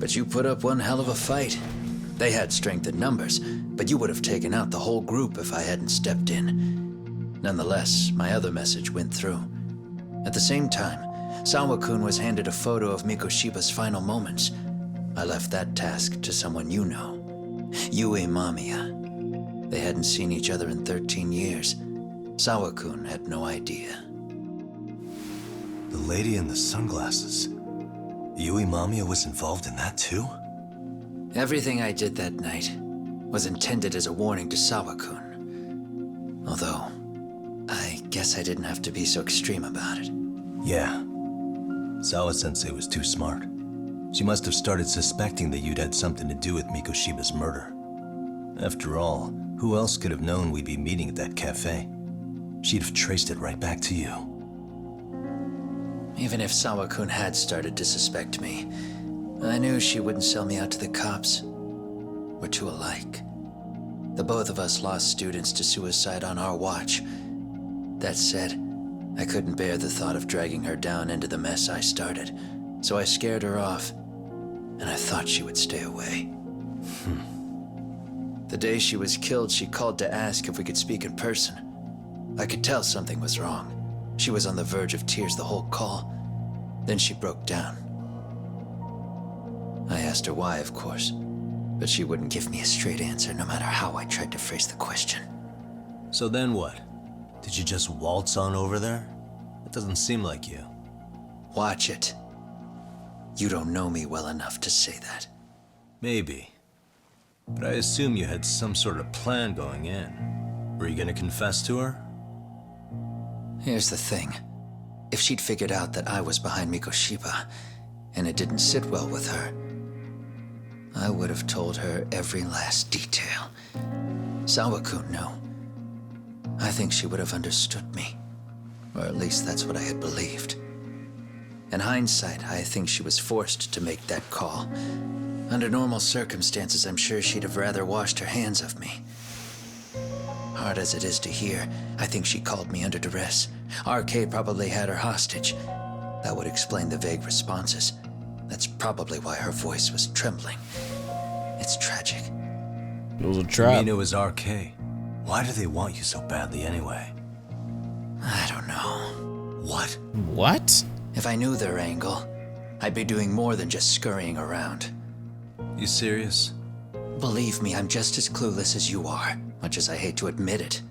Speaker 17: But you put up one hell of a fight. They had strength in numbers, but you would have taken out the whole group if I hadn't stepped in. Nonetheless, my other message went through. At the same time, Sawa-kun was handed a photo of Mikoshiba's final moments. I left that task to someone you know. Yue Mamiya. They hadn't seen each other in 13 years. Sawa-kun had no idea.
Speaker 15: The lady in the sunglasses. Yui Mamiya was involved in that too?
Speaker 17: Everything I did that night was intended as a warning to Sawa-kun. Although, I guess I didn't have to be so extreme about it.
Speaker 15: Yeah. Sawa-sensei was too smart. She must have started suspecting that you'd had something to do with Mikoshiba's murder. After all, who else could have known we'd be meeting at that cafe? She'd have traced it right back to you.
Speaker 17: Even if Sawa-kun had started to suspect me, I knew she wouldn't sell me out to the cops. We're too alike. The both of us lost students to suicide on our watch. That said, I couldn't bear the thought of dragging her down into the mess I started, so I scared her off, and I thought she would stay away. The day she was killed, she called to ask if we could speak in person. I could tell something was wrong. She was on the verge of tears the whole call. Then she broke down. I asked her why, of course, but she wouldn't give me a straight answer no matter how I tried to phrase the question.
Speaker 15: So then what? Did you just waltz on over there? That doesn't seem like you.
Speaker 17: Watch it. You don't know me well enough to say that.
Speaker 15: Maybe. But I assume you had some sort of plan going in. Were you gonna confess to her?
Speaker 17: Here's the thing. If she'd figured out that I was behind Mikoshiba, and it didn't sit well with her, I would have told her every last detail. Sawa-kun knew. I think she would have understood me. Or at least that's what I had believed. In hindsight, I think she was forced to make that call. Under normal circumstances, I'm sure she'd have rather washed her hands of me. Hard as it is to hear, I think she called me under duress. RK probably had her hostage. That would explain the vague responses. That's probably why her voice was trembling. It's tragic.
Speaker 2: It was a trap.
Speaker 15: I mean, it was RK. Why do they want you so badly anyway?
Speaker 17: I don't know.
Speaker 15: What?
Speaker 2: What?
Speaker 17: If I knew their angle, I'd be doing more than just scurrying around.
Speaker 15: You serious?
Speaker 17: Believe me, I'm just as clueless as you are, much as I hate to admit it.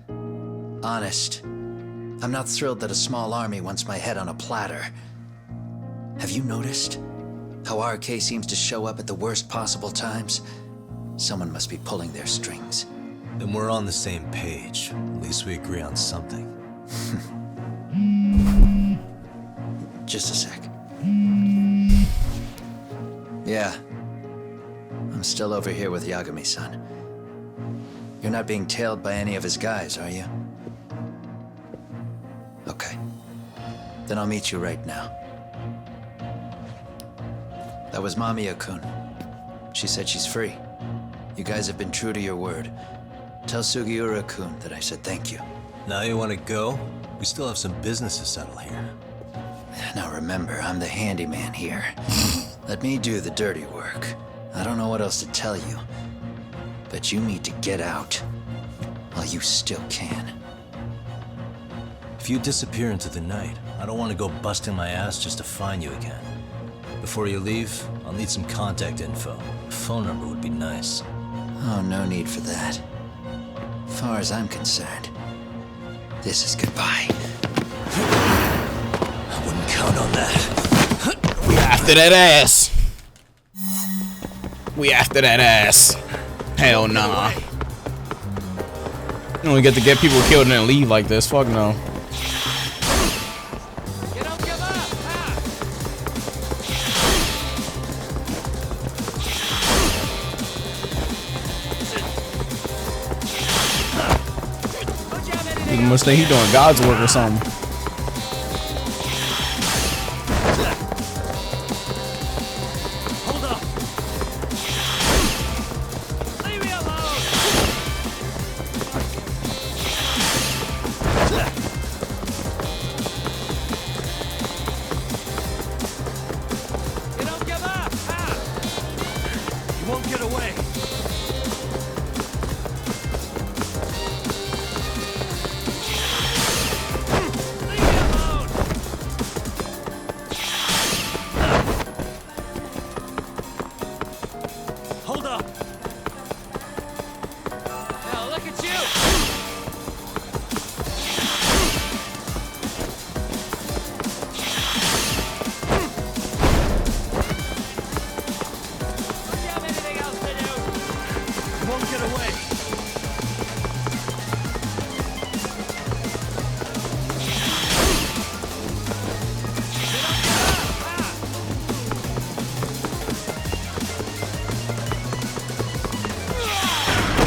Speaker 17: Honest, I'm not thrilled that a small army wants my head on a platter. Have you noticed how RK seems to show up at the worst possible times? Someone must be pulling their strings.
Speaker 15: Then we're on the same page. At least we agree on something.
Speaker 17: Just a sec. Yeah. I'm still over here with Yagami-san. You're not being tailed by any of his guys, are you? Okay. Then I'll meet you right now. That was Mamiya-kun. She said she's free. You guys have been true to your word. Tell Sugiura-kun that I said thank you.
Speaker 15: Now you want to go? We still have some business to settle here.
Speaker 17: Now remember, I'm the handyman here. Let me do the dirty work. I don't know what else to tell you, but you need to get out. while you still can.
Speaker 15: If you disappear into the night, I don't want to go busting my ass just to find you again. Before you leave, I'll need some contact info. A phone number would be nice.
Speaker 17: Oh, no need for that. As far as I'm concerned, this is goodbye.
Speaker 15: I wouldn't count on that.
Speaker 2: We after that ass. We after that ass. Hell nah. You only get to get people killed and then leave like this. Fuck no. You must think he doing God's work or something.
Speaker 9: Hold up. Leave me alone. You don't give up, huh? You won't get away. Hold up! Now look at you! Don't you have anything else to do? You won't get away.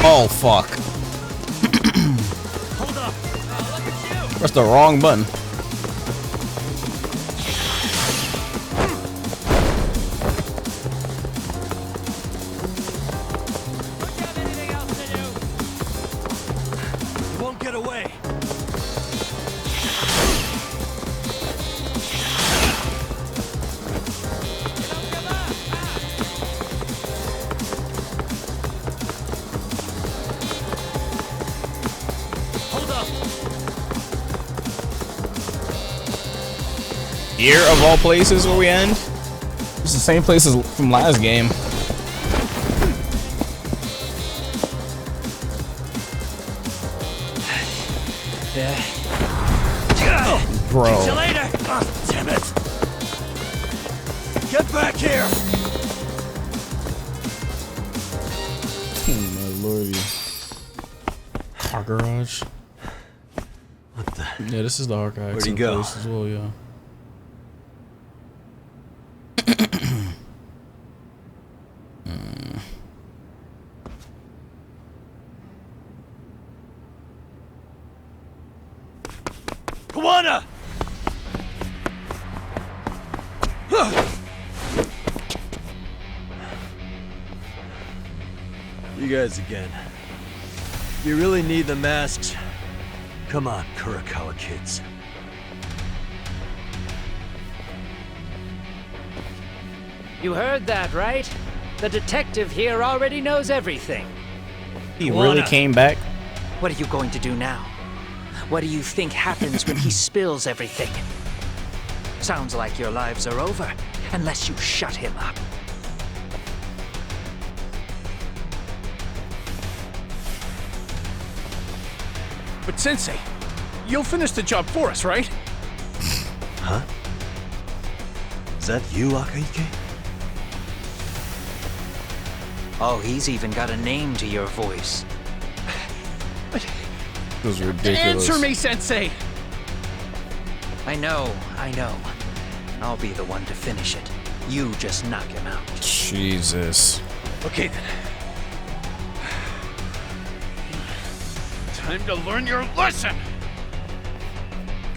Speaker 2: Oh fuck.
Speaker 9: Hold up! Now look at you!
Speaker 2: Press the wrong button.
Speaker 9: Don't you have anything else to do? You won't get away. Hold up!
Speaker 2: Here of all places where we end? It's the same place as from last game.
Speaker 9: Yeah.
Speaker 2: Bro.
Speaker 9: See you later! Oh, damn it! Get back here!
Speaker 2: Oh my lordy. Car garage.
Speaker 3: What the?
Speaker 2: Yeah, this is the archive.
Speaker 3: Where'd he go?
Speaker 2: As well, yeah.
Speaker 9: Kuwana!
Speaker 3: You guys again. You really need the masks? Come on, Kurakawa kids.
Speaker 16: You heard that, right? The detective here already knows everything.
Speaker 2: He really came back?
Speaker 16: What are you going to do now? What do you think happens when he spills everything? Sounds like your lives are over, unless you shut him up.
Speaker 18: But Sensei, you'll finish the job for us, right?
Speaker 3: Huh? Is that you, Akaike?
Speaker 16: Oh, he's even got a name to your voice.
Speaker 2: This is ridiculous.
Speaker 18: Answer me, Sensei!
Speaker 16: I know. I'll be the one to finish it. You just knock him out.
Speaker 2: Jesus.
Speaker 18: Okay then. Time to learn your lesson!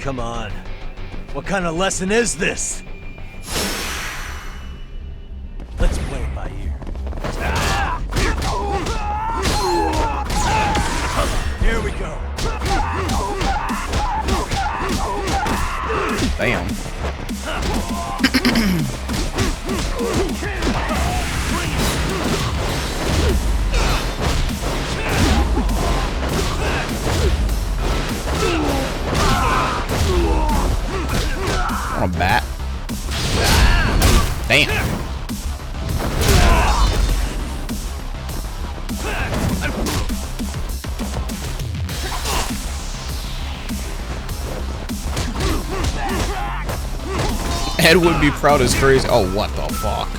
Speaker 3: Come on. What kind of lesson is this? Let's play it by ear. Here we go.
Speaker 2: Damn. Dad would be proud as crazy. Oh, what the fuck?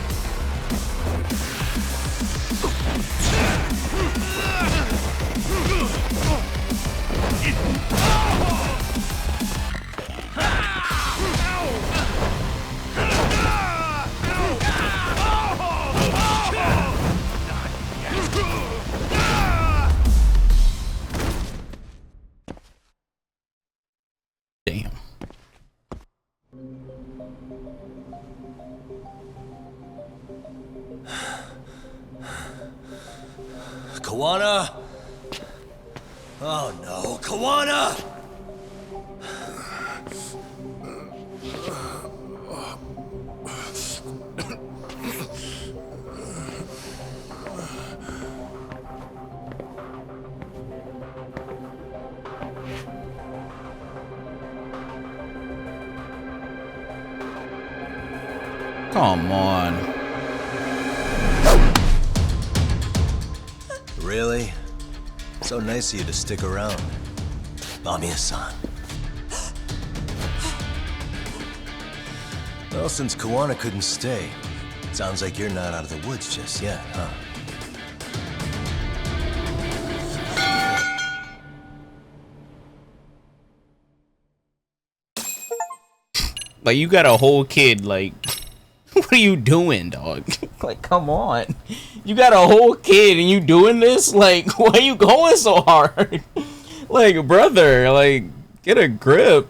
Speaker 2: Damn.
Speaker 3: Kuwana? Oh no, Kuwana!
Speaker 2: Come on.
Speaker 15: Really? So nice of you to stick around. Mamiya-san. Well, since Kuwana couldn't stay, sounds like you're not out of the woods just yet, huh?
Speaker 2: Like, you got a whole kid, like, what are you doing, dog? Like, come on. You got a whole kid and you doing this? Like, why are you going so hard? Like, brother, like, get a grip.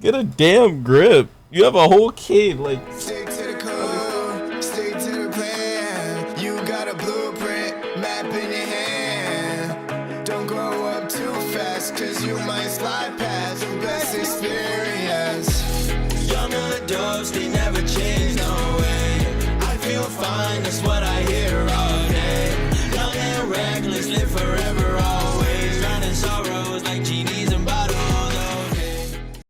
Speaker 2: Get a damn grip. You have a whole kid, like.
Speaker 19: Stick to the code, stick to the plan. You got a blueprint, map in your hand. Don't grow up too fast, cause you might slide past the best experience. Young adults, they never change, no way. I feel fine, that's what I hear all day. Young and reckless, live forever.